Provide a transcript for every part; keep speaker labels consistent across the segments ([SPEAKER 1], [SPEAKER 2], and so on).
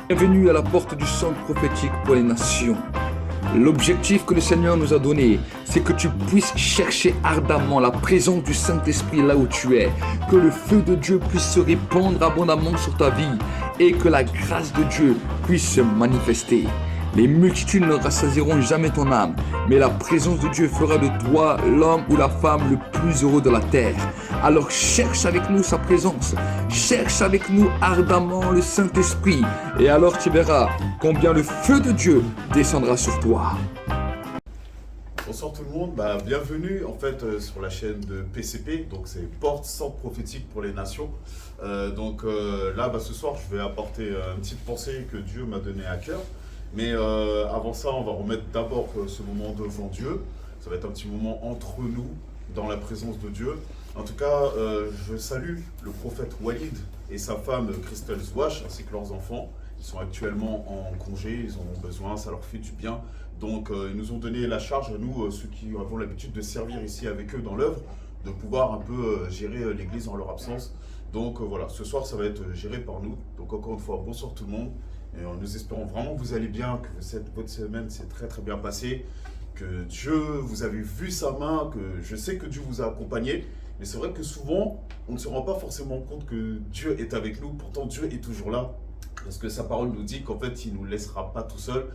[SPEAKER 1] Bienvenue à la porte du centre prophétique pour les nations. L'objectif que le Seigneur nous a donné, c'est que tu puisses chercher ardemment la présence du Saint-Esprit là où tu es, que le feu de Dieu puisse se répandre abondamment sur ta vie et que la grâce de Dieu puisse se manifester. Les multitudes ne rassasieront jamais ton âme, mais la présence de Dieu fera de toi l'homme ou la femme le plus heureux de la terre. Alors cherche avec nous sa présence, cherche avec nous ardemment le Saint-Esprit, et alors tu verras combien le feu de Dieu descendra sur toi.
[SPEAKER 2] Bonsoir tout le monde, bienvenue en fait sur la chaîne de PCP, donc c'est Porte Centre Prophétique pour les Nations. Ce soir je vais apporter une petite pensée que Dieu m'a donnée à cœur. Mais avant ça, on va remettre d'abord ce moment devant Dieu. Ça va être un petit moment entre nous, dans la présence de Dieu. En tout cas, je salue le prophète Walid et sa femme Christelle Zouache, ainsi que leurs enfants. Ils sont actuellement en congé, ils en ont besoin, ça leur fait du bien. Donc, ils nous ont donné la charge, à nous, ceux qui avons l'habitude de servir ici avec eux dans l'œuvre, de pouvoir un peu gérer l'église en leur absence. Donc voilà, ce soir, ça va être géré par nous. Donc encore une fois, bonsoir tout le monde. Et nous espérons vraiment que vous allez bien, que votre semaine s'est très très bien passée, que Dieu, vous avez vu sa main, que je sais que Dieu vous a accompagné. Mais c'est vrai que souvent, on ne se rend pas forcément compte que Dieu est avec nous. Pourtant, Dieu est toujours là. Parce que sa parole nous dit qu'en fait, il ne nous laissera pas tout seul.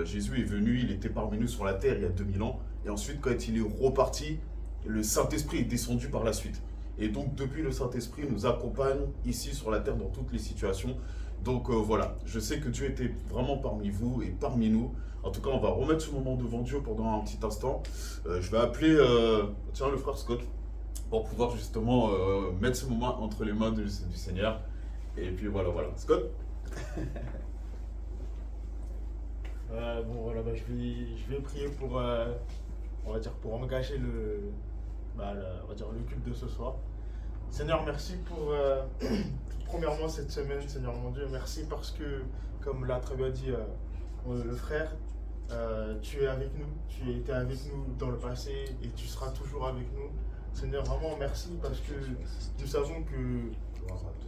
[SPEAKER 2] Jésus est venu, il était parmi nous sur la terre il y a 2000 ans. Et ensuite, quand il est reparti, le Saint-Esprit est descendu par la suite. Et donc, depuis le Saint-Esprit, nous accompagne ici sur la terre dans toutes les situations. Donc voilà, je sais que Dieu était vraiment parmi vous et parmi nous. En tout cas, on va remettre ce moment devant Dieu pendant un petit instant. Je vais appeler le frère Scott pour pouvoir justement mettre ce moment entre les mains du Seigneur. Et puis voilà. Scott.
[SPEAKER 3] Je vais prier pour, pour engager le culte de ce soir. Seigneur, merci pour premièrement cette semaine, Seigneur mon Dieu. Merci parce que, comme l'a très bien dit le frère, tu es avec nous. Tu étais avec nous dans le passé et tu seras toujours avec nous. Seigneur, vraiment merci parce que nous savons que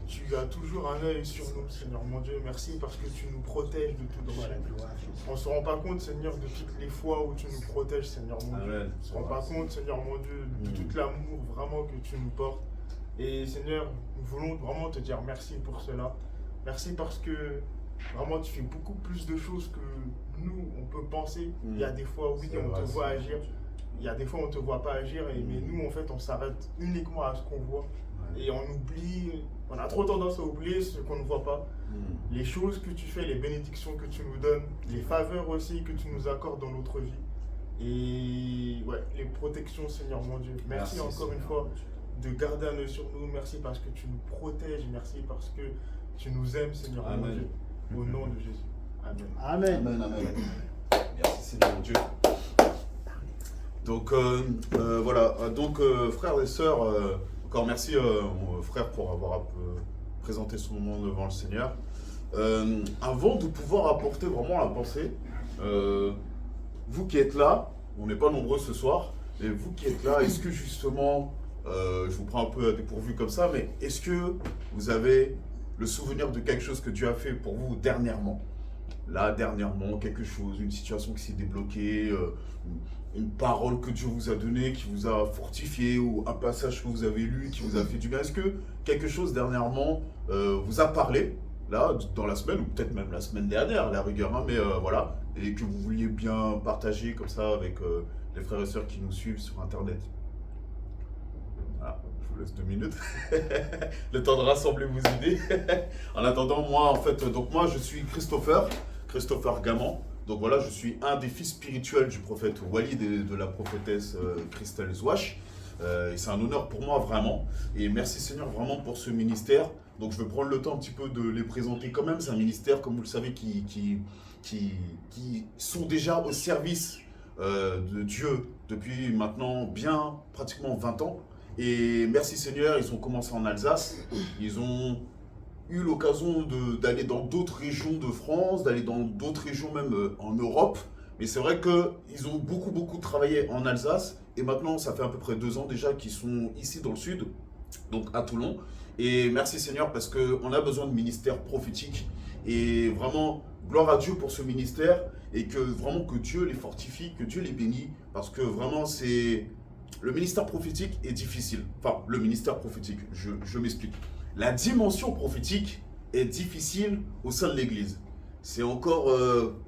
[SPEAKER 3] tu as toujours un œil sur nous, Seigneur mon Dieu. Merci parce que tu nous protèges de tout danger. On ne se rend pas compte, Seigneur, de toutes les fois où tu nous protèges, Seigneur mon Dieu. On ne se rend pas compte, Seigneur mon Dieu, de tout l'amour vraiment que tu nous portes. Et Seigneur, nous voulons vraiment te dire merci pour cela. Merci parce que vraiment tu fais beaucoup plus de choses que nous, on peut penser. Il y a des fois, oui, on te voit agir. Il y a des fois, on ne te voit pas agir. Mais nous, en fait, on s'arrête uniquement à ce qu'on voit. Et on oublie, on a trop tendance à oublier ce qu'on ne voit pas. Les choses que tu fais, les bénédictions que tu nous donnes, les faveurs aussi que tu nous accordes dans notre vie. Et les protections, Seigneur mon Dieu. Merci encore Seigneur, une fois de garder un œil sur nous. Merci parce que tu nous protèges. Merci parce que tu nous aimes, Seigneur mon Dieu. Au nom de Jésus. Amen.
[SPEAKER 2] Amen. Merci Seigneur mon Dieu. Donc frères et sœurs, encore merci mon frère pour avoir présenté ce moment devant le Seigneur. Avant de pouvoir apporter vraiment la pensée, vous qui êtes là, on n'est pas nombreux ce soir, et vous qui êtes là, est-ce que justement, je vous prends un peu à dépourvu comme ça, mais est-ce que vous avez le souvenir de quelque chose que Dieu a fait pour vous dernièrement? Là, dernièrement, quelque chose, une situation qui s'est débloquée, une parole que Dieu vous a donnée, qui vous a fortifié, ou un passage que vous avez lu, qui vous a fait du bien. Est-ce que quelque chose dernièrement vous a parlé, là, dans la semaine, ou peut-être même la semaine dernière, à la rigueur, hein, mais voilà, et que vous vouliez bien partager comme ça avec les frères et sœurs qui nous suivent sur Internet? Voilà, je vous laisse 2 minutes. Le temps de rassembler vos idées. En attendant, moi, je suis Christopher Gaman. Donc voilà, je suis un des fils spirituels du prophète Walid et de la prophétesse Christelle Zouache. Et c'est un honneur pour moi, vraiment. Et merci Seigneur, vraiment, pour ce ministère. Donc je vais prendre le temps un petit peu de les présenter quand même. C'est un ministère, comme vous le savez, qui sont déjà au service de Dieu depuis maintenant bien pratiquement 20 ans. Et merci Seigneur, ils ont commencé en Alsace. Ils ont eu l'occasion d'aller dans d'autres régions de France, d'aller dans d'autres régions même en Europe. Mais c'est vrai qu'ils ont beaucoup travaillé en Alsace. Et maintenant, ça fait à peu près 2 ans déjà qu'ils sont ici dans le sud, donc à Toulon. Et merci Seigneur parce qu'on a besoin de ministères prophétiques. Et vraiment, gloire à Dieu pour ce ministère et que vraiment que Dieu les fortifie, que Dieu les bénit parce que vraiment c'est... Le ministère prophétique est difficile. Enfin, le ministère prophétique, je m'explique. La dimension prophétique est difficile au sein de l'Église. C'est encore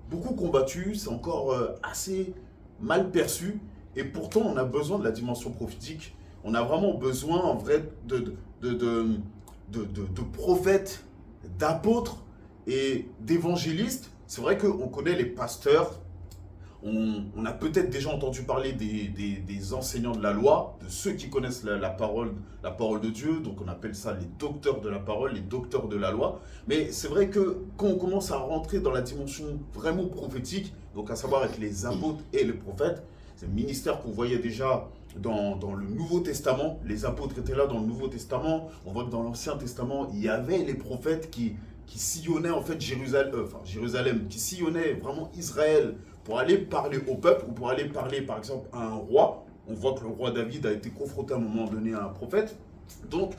[SPEAKER 2] beaucoup combattu, c'est encore assez mal perçu. Et pourtant, on a besoin de la dimension prophétique. On a vraiment besoin, en vrai, de prophètes, d'apôtres et d'évangélistes. C'est vrai qu'on connaît les pasteurs. On a peut-être déjà entendu parler des enseignants de la loi, de ceux qui connaissent la parole de Dieu. Donc on appelle ça les docteurs de la parole, les docteurs de la loi. Mais c'est vrai que quand on commence à rentrer dans la dimension vraiment prophétique, donc à savoir avec les apôtres et les prophètes, c'est le ministère qu'on voyait déjà dans le Nouveau Testament. Les apôtres étaient là dans le Nouveau Testament. On voit que dans l'Ancien Testament, il y avait les prophètes qui sillonnaient en fait Jérusalem, qui sillonnaient vraiment Israël pour aller parler au peuple ou pour aller parler par exemple à un roi. On voit que le roi David a été confronté à un moment donné à un prophète. Donc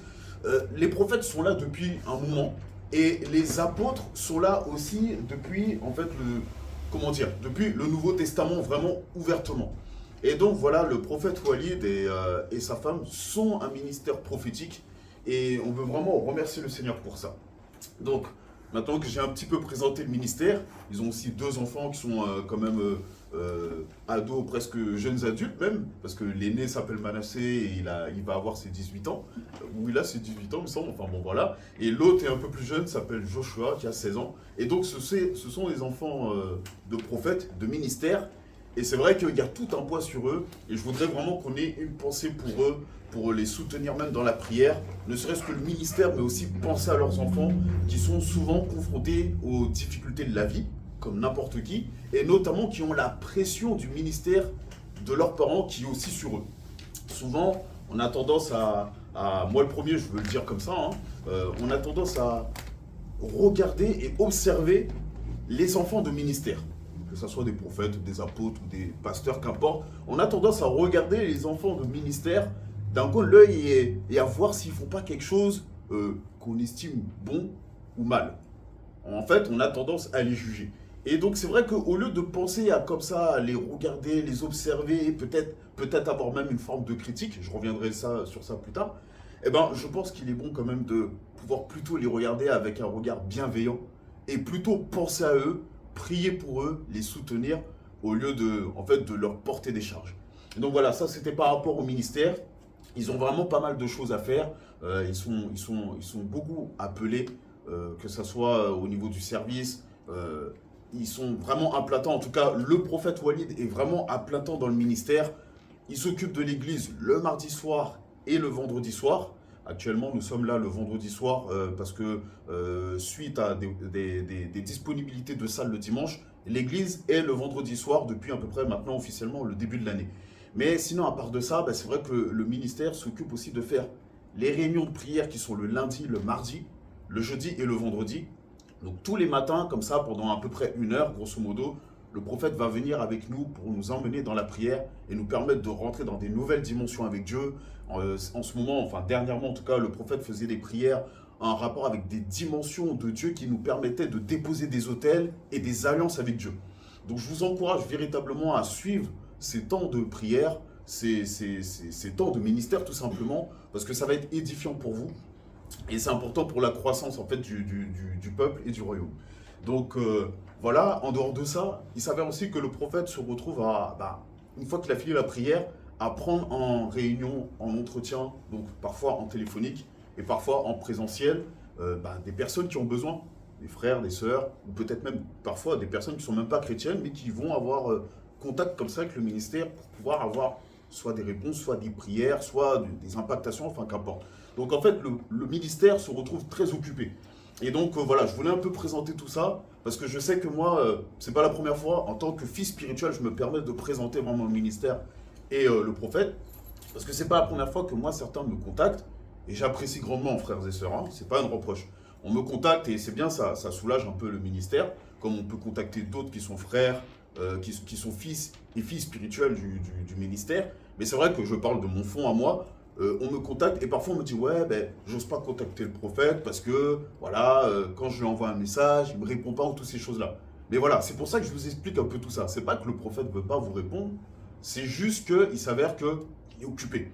[SPEAKER 2] les prophètes sont là depuis un moment et les apôtres sont là aussi depuis en fait depuis le Nouveau Testament vraiment ouvertement. Et donc voilà, le prophète Walid et sa femme sont un ministère prophétique et on veut vraiment remercier le Seigneur pour ça. Donc maintenant que j'ai un petit peu présenté le ministère, ils ont aussi 2 enfants qui sont quand même ados, presque jeunes adultes même, parce que l'aîné s'appelle Manassé et il va avoir ses 18 ans, ou il a ses 18 ans il me semble, enfin bon voilà, et l'autre est un peu plus jeune, s'appelle Joshua, qui a 16 ans, et donc ce sont des enfants de prophètes, de ministères, et c'est vrai qu'il y a tout un poids sur eux, et je voudrais vraiment qu'on ait une pensée pour eux, pour les soutenir même dans la prière, ne serait-ce que le ministère, mais aussi penser à leurs enfants qui sont souvent confrontés aux difficultés de la vie, comme n'importe qui, et notamment qui ont la pression du ministère de leurs parents qui est aussi sur eux. Souvent, on a tendance moi le premier, je veux le dire comme ça, on a tendance à regarder et observer les enfants de ministère, que ce soit des prophètes, des apôtres ou des pasteurs, qu'importe. On a tendance à regarder les enfants de ministère d'un coin de l'œil et à voir s'ils ne font pas quelque chose qu'on estime bon ou mal. En fait, on a tendance à les juger. Et donc, c'est vrai qu'au lieu de penser à comme ça, à les regarder, les observer, peut-être avoir même une forme de critique, je reviendrai sur ça plus tard, eh ben, je pense qu'il est bon quand même de pouvoir plutôt les regarder avec un regard bienveillant et plutôt penser à eux, prier pour eux, les soutenir, au lieu de leur porter des charges. Et donc voilà, ça c'était par rapport au ministère. Ils ont vraiment pas mal de choses à faire. Ils sont beaucoup appelés, que ce soit au niveau du service. Ils sont vraiment à plein temps. En tout cas, le prophète Walid est vraiment à plein temps dans le ministère. Il s'occupe de l'église le mardi soir et le vendredi soir. Actuellement, nous sommes là le vendredi soir parce que suite à des disponibilités de salles le dimanche, l'église est le vendredi soir depuis à peu près maintenant officiellement le début de l'année. Mais sinon, à part de ça, c'est vrai que le ministère s'occupe aussi de faire les réunions de prière qui sont le lundi, le mardi, le jeudi et le vendredi. Donc tous les matins, comme ça, pendant à peu près 1 heure, grosso modo, le prophète va venir avec nous pour nous emmener dans la prière et nous permettre de rentrer dans des nouvelles dimensions avec Dieu. En ce moment, enfin dernièrement en tout cas, le prophète faisait des prières en rapport avec des dimensions de Dieu qui nous permettaient de déposer des autels et des alliances avec Dieu. Donc je vous encourage véritablement à suivre ces temps de prière, ces temps de ministère tout simplement, parce que ça va être édifiant pour vous et c'est important pour la croissance en fait du peuple et du royaume. Donc voilà, en dehors de ça, il s'avère aussi que le prophète se retrouve une fois qu'il a fini la prière, à prendre en réunion, en entretien, donc parfois en téléphonique et parfois en présentiel, des personnes qui ont besoin, des frères, des sœurs, ou peut-être même parfois des personnes qui ne sont même pas chrétiennes, mais qui vont avoir contact comme ça avec le ministère pour pouvoir avoir soit des réponses, soit des prières, soit des impactations, enfin qu'importe. Donc en fait, le ministère se retrouve très occupé. Et donc voilà, je voulais un peu présenter tout ça, parce que je sais que moi, c'est pas la première fois, en tant que fils spirituel, je me permets de présenter vraiment le ministère et le prophète, parce que c'est pas la première fois que moi, certains me contactent, et j'apprécie grandement, frères et sœurs, c'est pas un reproche. On me contacte et c'est bien, ça soulage un peu le ministère, comme on peut contacter d'autres qui sont frères, qui sont fils et filles spirituels du ministère. Mais c'est vrai que je parle de mon fond à moi, on me contacte et parfois on me dit ouais, ben, j'ose pas contacter le prophète parce que voilà, quand je lui envoie un message, il me répond pas ou toutes ces choses-là. Mais voilà, c'est pour ça que je vous explique un peu tout ça. C'est pas que le prophète veut pas vous répondre, c'est juste qu'il s'avère qu'il est occupé.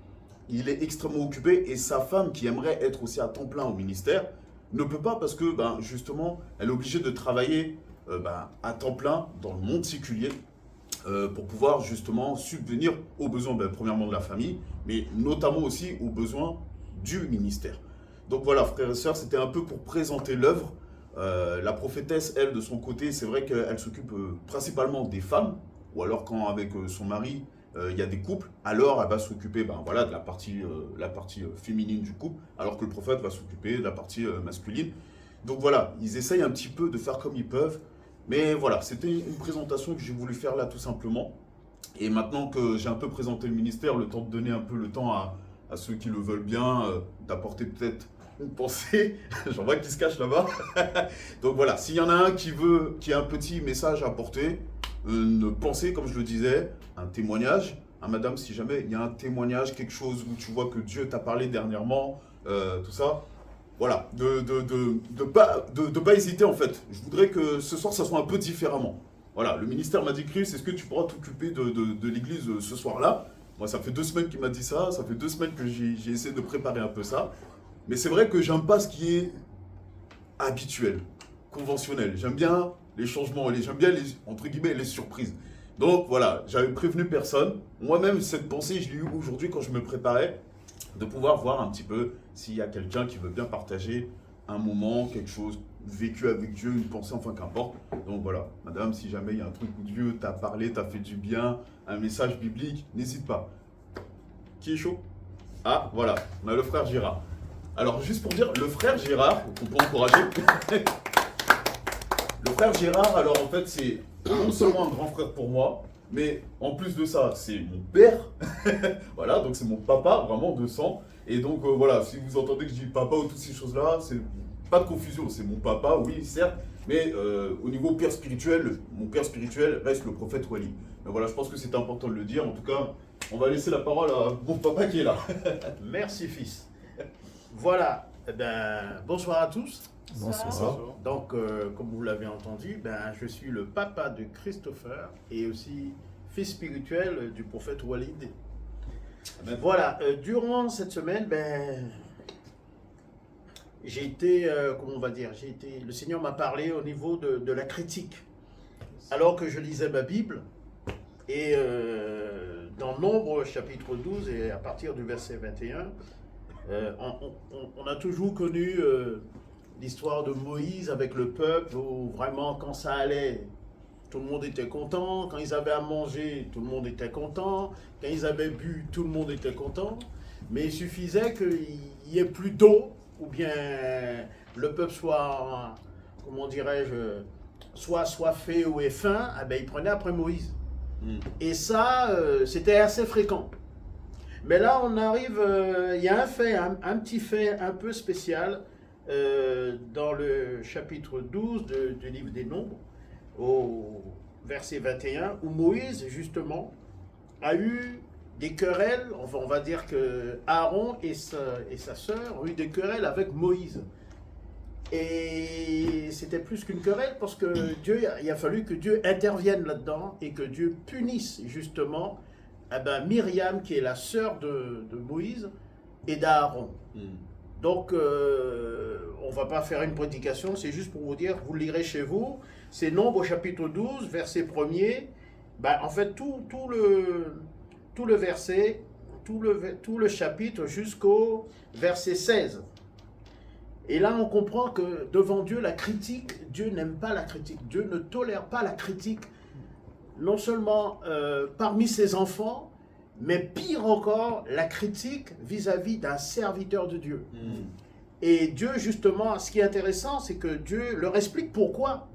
[SPEAKER 2] Il est extrêmement occupé et sa femme qui aimerait être aussi à temps plein au ministère ne peut pas parce que ben, justement, elle est obligée de travailler ben, à temps plein dans le monde séculier pour pouvoir justement subvenir aux besoins, ben, premièrement de la famille, mais notamment aussi aux besoins du ministère. Donc voilà, frères et sœurs, c'était un peu pour présenter l'œuvre. La prophétesse, elle, de son côté, c'est vrai qu'elle s'occupe principalement des femmes, ou alors quand avec son mari, il y a des couples, alors elle va s'occuper ben, voilà, de la partie féminine du couple, alors que le prophète va s'occuper de la partie masculine. Donc voilà, ils essayent un petit peu de faire comme ils peuvent. Mais voilà, c'était une présentation que j'ai voulu faire là tout simplement. Et maintenant que j'ai un peu présenté le ministère, le temps de donner un peu le temps à ceux qui le veulent bien, d'apporter peut-être une pensée. J'en vois qui se cache là-bas. Donc voilà, s'il y en a un qui a un petit message à apporter, une pensée, comme je le disais, un témoignage. Hein, madame, si jamais il y a un témoignage, quelque chose où tu vois que Dieu t'a parlé dernièrement, tout ça. Voilà, de pas hésiter en fait. Je voudrais que ce soir, ça soit un peu différemment. Voilà, le ministère m'a dit, Chris, est-ce que tu pourras t'occuper de l'église ce soir-là? Moi, ça fait 2 semaines qu'il m'a dit ça, ça fait 2 semaines que j'ai essayé de préparer un peu ça. Mais c'est vrai que j'aime pas ce qui est habituel, conventionnel. J'aime bien les changements, j'aime bien les, entre guillemets, les surprises. Donc voilà, j'avais prévenu personne. Moi-même, cette pensée, je l'ai eue aujourd'hui quand je me préparais, de pouvoir voir un petit peu s'il y a quelqu'un qui veut bien partager un moment, quelque chose vécu avec Dieu, une pensée, enfin qu'importe. Donc voilà, madame, si jamais il y a un truc où Dieu t'a parlé, t'a fait du bien, un message biblique, n'hésite pas. Qui est chaud? Ah, voilà, on a le frère Gérard. Alors juste pour dire, le frère Gérard, qu'on peut encourager. Le frère Gérard, alors en fait, c'est non seulement un grand frère pour moi, mais en plus de ça, c'est mon père. Voilà, donc c'est mon papa, vraiment de sang. Et donc voilà, si vous entendez que je dis papa ou toutes ces choses-là, c'est pas de confusion, c'est mon papa, oui, certes. Mais au niveau père spirituel, mon père spirituel reste le prophète Wali. Mais voilà, je pense que c'est important de le dire. En tout cas, on va laisser la parole à mon papa qui est là.
[SPEAKER 4] Merci fils. Voilà, eh ben, bonsoir à tous.
[SPEAKER 2] Bonsoir.
[SPEAKER 4] Donc, comme vous l'avez entendu, ben, je suis le papa de Christopher et aussi fils spirituel du prophète Walid.
[SPEAKER 2] Amen.
[SPEAKER 4] Voilà, durant cette semaine, ben, j'ai été, comment on va dire, le Seigneur m'a parlé au niveau de la critique. Alors que je lisais ma Bible, et dans Nombre chapitre 12 et à partir du verset 21, on a toujours connu l'histoire de Moïse avec le peuple, où vraiment quand ça allait, tout le monde était content. Quand ils avaient à manger, tout le monde était content. Quand ils avaient bu, tout le monde était content. Mais il suffisait qu'il y ait plus d'eau, ou bien le peuple soit, comment dirais-je, soit soifé ou ait faim, eh ben, il prenait après Moïse. Et ça, c'était assez fréquent. Mais là, on arrive, il y a un fait, un petit fait un peu spécial dans le chapitre 12 du livre des Nombres, au verset 21, où Moïse, justement, a eu des querelles. Enfin, on va dire que Aaron et sa sœur ont eu des querelles avec Moïse. Et c'était plus qu'une querelle parce que il a fallu que Dieu intervienne là-dedans et que Dieu punisse justement Myriam, qui est la sœur de Moïse et d'Aaron. Donc, on ne va pas faire une prédication, c'est juste pour vous dire, vous le lirez chez vous. C'est Nombre au chapitre 12, verset 1er. En fait, tout le verset, tout le chapitre jusqu'au verset 16. Et là, on comprend que devant Dieu, la critique, Dieu n'aime pas la critique. Dieu ne tolère pas la critique, non seulement parmi ses enfants, mais pire encore, la critique vis-à-vis d'un serviteur de Dieu. Et Dieu, justement, ce qui est intéressant, c'est que Dieu leur explique pourquoi.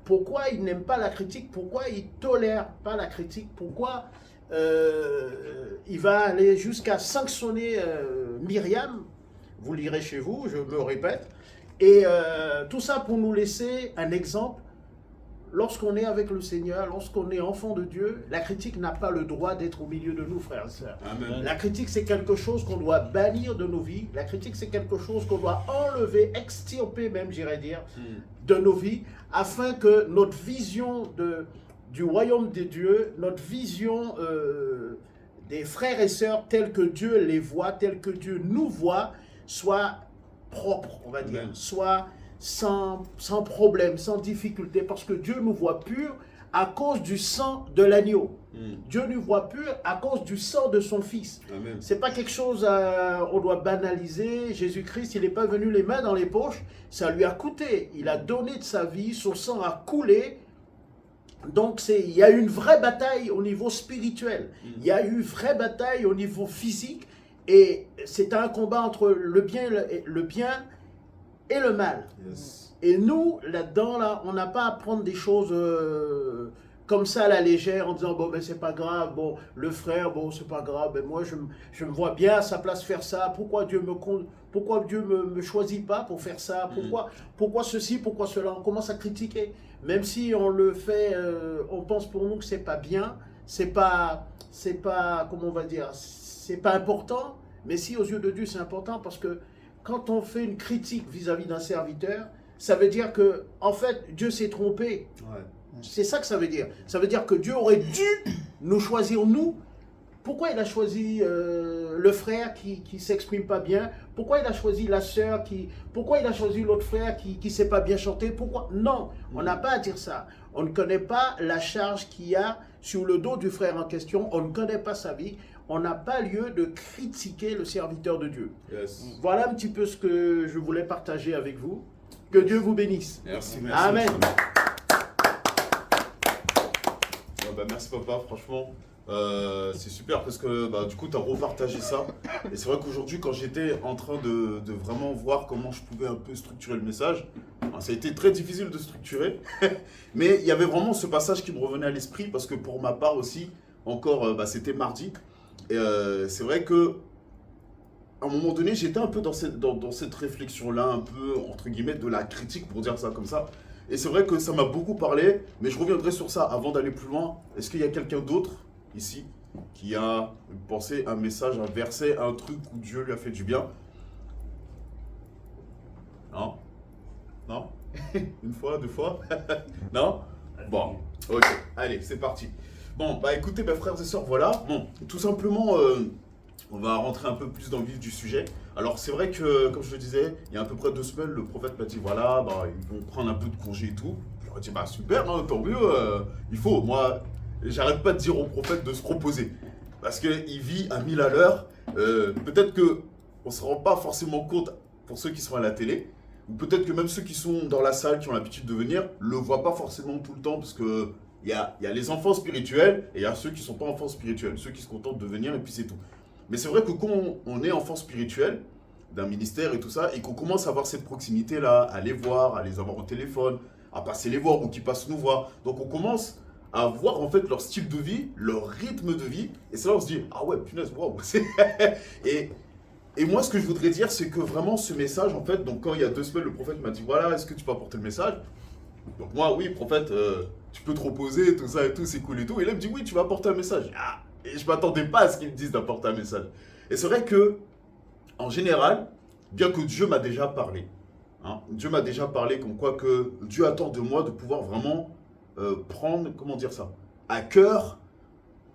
[SPEAKER 4] Pourquoi il n'aime pas la critique, pourquoi il ne tolère pas la critique, pourquoi il va aller jusqu'à sanctionner Myriam. Vous lirez chez vous, je me répète. Et tout ça pour nous laisser un exemple lorsqu'on est avec le Seigneur, lorsqu'on est enfant de Dieu, la critique n'a pas le droit d'être au milieu de nous, frères et sœurs.
[SPEAKER 2] Amen.
[SPEAKER 4] La critique, c'est quelque chose qu'on doit bannir de nos vies. La critique, c'est quelque chose qu'on doit enlever, extirper même, j'irais dire, de nos vies, afin que notre vision du royaume de Dieu, notre vision des frères et sœurs tels que Dieu les voit, tels que Dieu nous voit, soit propre, on va dire,
[SPEAKER 2] Amen.
[SPEAKER 4] soit sans problème, sans difficulté, parce que Dieu nous voit purs à cause du sang de l'agneau. Dieu nous voit purs à cause du sang de son Fils.
[SPEAKER 2] Amen.
[SPEAKER 4] C'est pas quelque chose on doit banaliser. Jésus-Christ, il n'est pas venu les mains dans les poches, ça lui a coûté. Il a donné de sa vie, son sang a coulé. Donc il y a eu une vraie bataille au niveau spirituel. Il y a eu une vraie bataille au niveau physique. Et c'est un combat entre le bien et le mal.
[SPEAKER 2] Yes.
[SPEAKER 4] Et nous, là-dedans, on n'a pas à prendre des choses comme ça à la légère en disant, bon, ben c'est pas grave, bon, le frère, bon, c'est pas grave, ben moi, je me vois bien à sa place faire ça, pourquoi Dieu me choisit pas pour faire ça, pourquoi ceci, pourquoi cela, on commence à critiquer. Même si on le fait, on pense pour nous que c'est pas bien, c'est pas, comment on va dire, c'est pas important, mais si aux yeux de Dieu c'est important, parce que quand on fait une critique vis-à-vis d'un serviteur, ça veut dire que, en fait, Dieu s'est trompé.
[SPEAKER 2] Ouais.
[SPEAKER 4] C'est ça que ça veut dire. Ça veut dire que Dieu aurait dû nous choisir, nous. Pourquoi il a choisi le frère qui ne s'exprime pas bien? Pourquoi il a choisi la sœur Pourquoi il a choisi l'autre frère qui ne sait pas bien chanter? Pourquoi? Non, on n'a pas à dire ça. On ne connaît pas la charge qu'il y a sur le dos du frère en question. On ne connaît pas sa vie. On n'a pas lieu de critiquer le serviteur de Dieu.
[SPEAKER 2] Yes.
[SPEAKER 4] Voilà un petit peu ce que je voulais partager avec vous. Que Dieu vous bénisse.
[SPEAKER 2] Merci.
[SPEAKER 4] Amen.
[SPEAKER 2] Ouais, merci papa, franchement. C'est super parce que du coup tu as repartagé ça. Et c'est vrai qu'aujourd'hui quand j'étais en train de vraiment voir comment je pouvais un peu structurer le message, ça a été très difficile de structurer. Mais il y avait vraiment ce passage qui me revenait à l'esprit parce que pour ma part aussi, encore c'était mardi. Et c'est vrai que à un moment donné, j'étais un peu dans cette réflexion-là, un peu, entre guillemets, de la critique, pour dire ça comme ça. Et c'est vrai que ça m'a beaucoup parlé, mais je reviendrai sur ça avant d'aller plus loin. Est-ce qu'il y a quelqu'un d'autre, ici, qui a pensé un message, un verset, un truc où Dieu lui a fait du bien? Non? Non? Une fois, deux fois? Non? Bon, ok, allez, c'est parti. Bon, écoutez, mes frères et sœurs, voilà. Bon, tout simplement... on va rentrer un peu plus dans le vif du sujet. Alors c'est vrai que, comme je le disais, il y a à peu près 2 semaines, le prophète m'a dit voilà, ils vont prendre un peu de congé et tout. Je leur ai dit super, hein, tant mieux, il faut. Moi, j'arrête pas de dire au prophète de se reposer. Parce qu'il vit à 1000 à l'heure. Peut-être qu'on ne se rend pas forcément compte pour ceux qui sont à la télé. Ou peut-être que même ceux qui sont dans la salle, qui ont l'habitude de venir, ne le voient pas forcément tout le temps. Parce que il y a les enfants spirituels et il y a ceux qui ne sont pas enfants spirituels. Ceux qui se contentent de venir et puis c'est tout. Mais c'est vrai que quand on est enfant spirituel d'un ministère et tout ça, et qu'on commence à avoir cette proximité-là, à les voir, à les avoir au téléphone, à passer les voir ou qu'ils passent nous voir, donc on commence à voir en fait leur style de vie, leur rythme de vie, et c'est là on se dit, ah ouais, punaise, waouh. Et moi, ce que je voudrais dire, c'est que vraiment ce message, en fait, donc quand il y a 2 semaines, le prophète m'a dit, voilà, est-ce que tu peux apporter le message? Donc moi, oui, prophète, tu peux te reposer, tout ça et tout, c'est cool et tout. Et là, il me dit, oui, tu vas apporter un message. Et je ne m'attendais pas à ce qu'il me dise d'apporter un message. Et c'est vrai que, en général, bien que Dieu m'a déjà parlé, Dieu m'a déjà parlé comme quoi que Dieu attend de moi de pouvoir vraiment prendre, comment dire ça, à cœur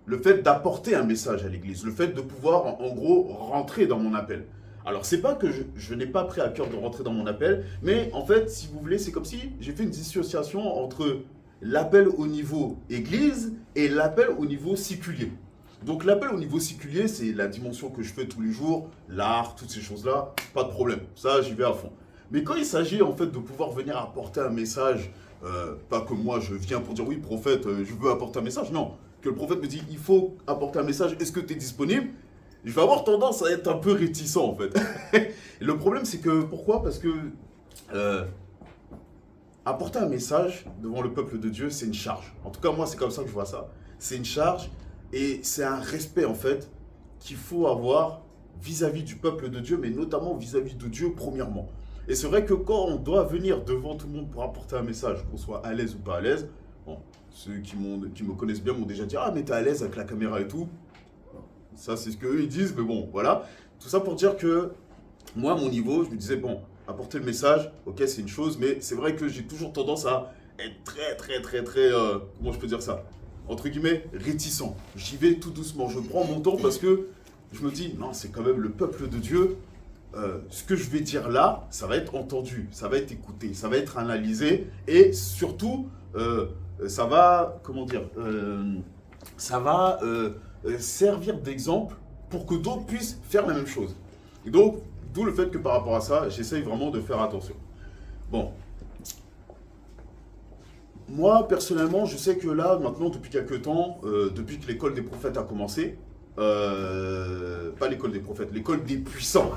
[SPEAKER 2] le fait d'apporter un message à l'église, le fait de pouvoir, en gros, rentrer dans mon appel. Alors, c'est pas que je n'ai pas pris à cœur de rentrer dans mon appel, mais en fait, si vous voulez, c'est comme si j'ai fait une dissociation entre l'appel au niveau église et l'appel au niveau séculier. Donc l'appel au niveau séculier, c'est la dimension que je fais tous les jours, l'art, toutes ces choses-là, pas de problème, ça j'y vais à fond. Mais quand il s'agit en fait de pouvoir venir apporter un message, pas que moi je viens pour dire oui prophète, je veux apporter un message, non. Que le prophète me dit il faut apporter un message, est-ce que tu es disponible? Je vais avoir tendance à être un peu réticent en fait. Et le problème c'est que, pourquoi? Parce que apporter un message devant le peuple de Dieu, c'est une charge. En tout cas moi c'est comme ça que je vois ça. C'est une charge. Et c'est un respect en fait qu'il faut avoir vis-à-vis du peuple de Dieu, mais notamment vis-à-vis de Dieu premièrement. Et c'est vrai que quand on doit venir devant tout le monde pour apporter un message, qu'on soit à l'aise ou pas à l'aise, Bon, ceux qui me connaissent bien m'ont déjà dit « Ah, mais t'es à l'aise avec la caméra et tout ». Ça, c'est ce qu'eux, ils disent, mais bon, voilà. Tout ça pour dire que, moi, à mon niveau, je me disais, bon, apporter le message, ok, c'est une chose, mais c'est vrai que j'ai toujours tendance à être très, comment je peux dire ça? Entre guillemets, réticent. J'y vais tout doucement, je prends mon temps parce que je me dis, non, c'est quand même le peuple de Dieu. Ce que je vais dire là, ça va être entendu, ça va être écouté, ça va être analysé et surtout, ça va, comment dire, ça va servir d'exemple pour que d'autres puissent faire la même chose. Et donc, d'où le fait que par rapport à ça, j'essaye vraiment de faire attention. Bon. Moi, personnellement, je sais que là, maintenant, depuis quelques temps, depuis que l'école des prophètes a commencé, pas l'école des prophètes, l'école des puissants.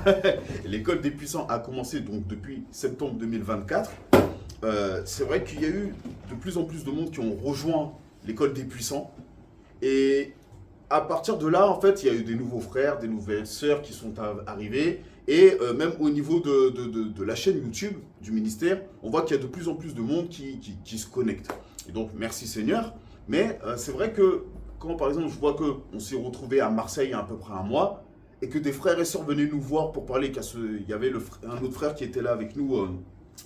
[SPEAKER 2] L'école des puissants a commencé donc depuis septembre 2024. C'est vrai qu'il y a eu de plus en plus de monde qui ont rejoint l'école des puissants. Et à partir de là, en fait, il y a eu des nouveaux frères, des nouvelles sœurs qui sont arrivés. Et même au niveau de la chaîne YouTube du ministère, on voit qu'il y a de plus en plus de monde qui se connecte. Et donc, merci Seigneur. Mais c'est vrai que quand, par exemple, je vois qu'on s'est retrouvé à Marseille il y a à peu près un mois, et que des frères et sœurs venaient nous voir pour parler, il y avait un autre frère qui était là avec nous,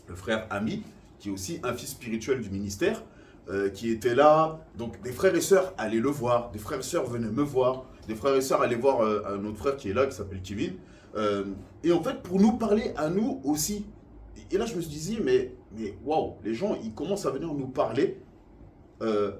[SPEAKER 2] le frère Ami, qui est aussi un fils spirituel du ministère, qui était là. Donc des frères et sœurs allaient le voir, des frères et sœurs venaient me voir, des frères et sœurs allaient voir un autre frère qui est là, qui s'appelle Kevin. Et en fait, pour nous parler à nous aussi. Et là, je me suis dit, mais waouh, les gens, ils commencent à venir nous parler